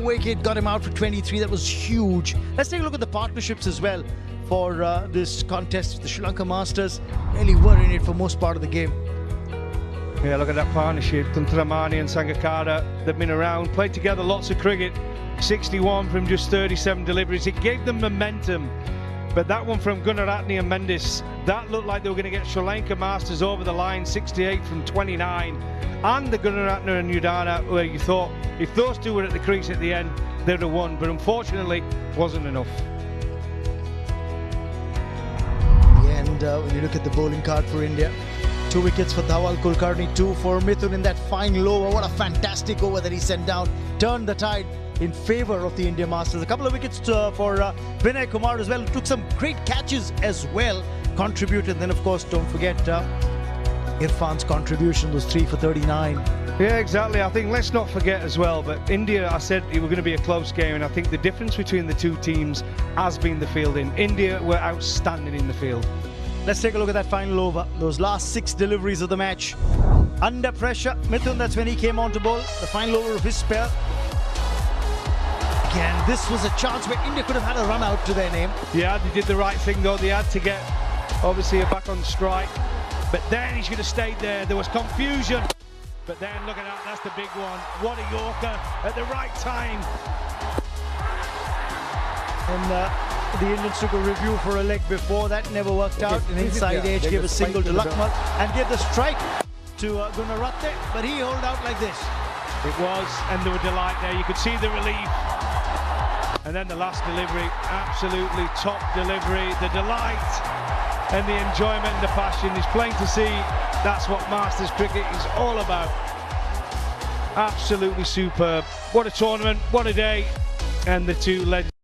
wicket, got him out for 23. That was huge. Let's take a look at the partnerships as well for this contest. The Sri Lanka Masters really were in it for most part of the game. Yeah, look at that partnership. Tuntaramani and Sangakkara, they've been around, played together lots of cricket. 61 from just 37 deliveries. It gave them momentum. But that one from Gunaratne and Mendes, that looked like they were going to get Sri Lanka Masters over the line. 68 from 29. And the Gunaratne and Udana, where you thought if those two were at the crease at the end, they'd have won. But unfortunately, wasn't enough. And when you look at the bowling card for India, 2 wickets for Dhawal Kulkarni, 2 for Mithun in that final over. What a fantastic over that he sent down. Turned the tide in favour of the India Masters. A couple of wickets for Vinay Kumar as well. Took some great catches as well, contributed. Then, of course, don't forget Irfan's contribution was 3 for 39. Yeah, exactly. I think let's not forget as well, but India, I said it was going to be a close game, and I think the difference between the two teams has been the fielding. India were outstanding in the field. Let's take a look at that final over. Those last 6 deliveries of the match. Under pressure, Mithun, that's when he came on to bowl. The final over of his spell. Again, this was a chance where India could have had a run out to their name. Yeah, they did the right thing though. They had to get, obviously, back on strike. But then he should have stayed there. There was confusion. But then, look at that, that's the big one. What a Yorker at the right time. And the Indians took a review for a leg before. That never worked out. An inside edge gave a single to Lakmal and gave the strike to Gunaratte. But he held out like this. It was, and there were delight there. You could see the relief. And then the last delivery, absolutely top delivery. The delight and the enjoyment and the passion is plain to see. That's what Masters cricket is all about. Absolutely superb. What a tournament, what a day. And the two legends.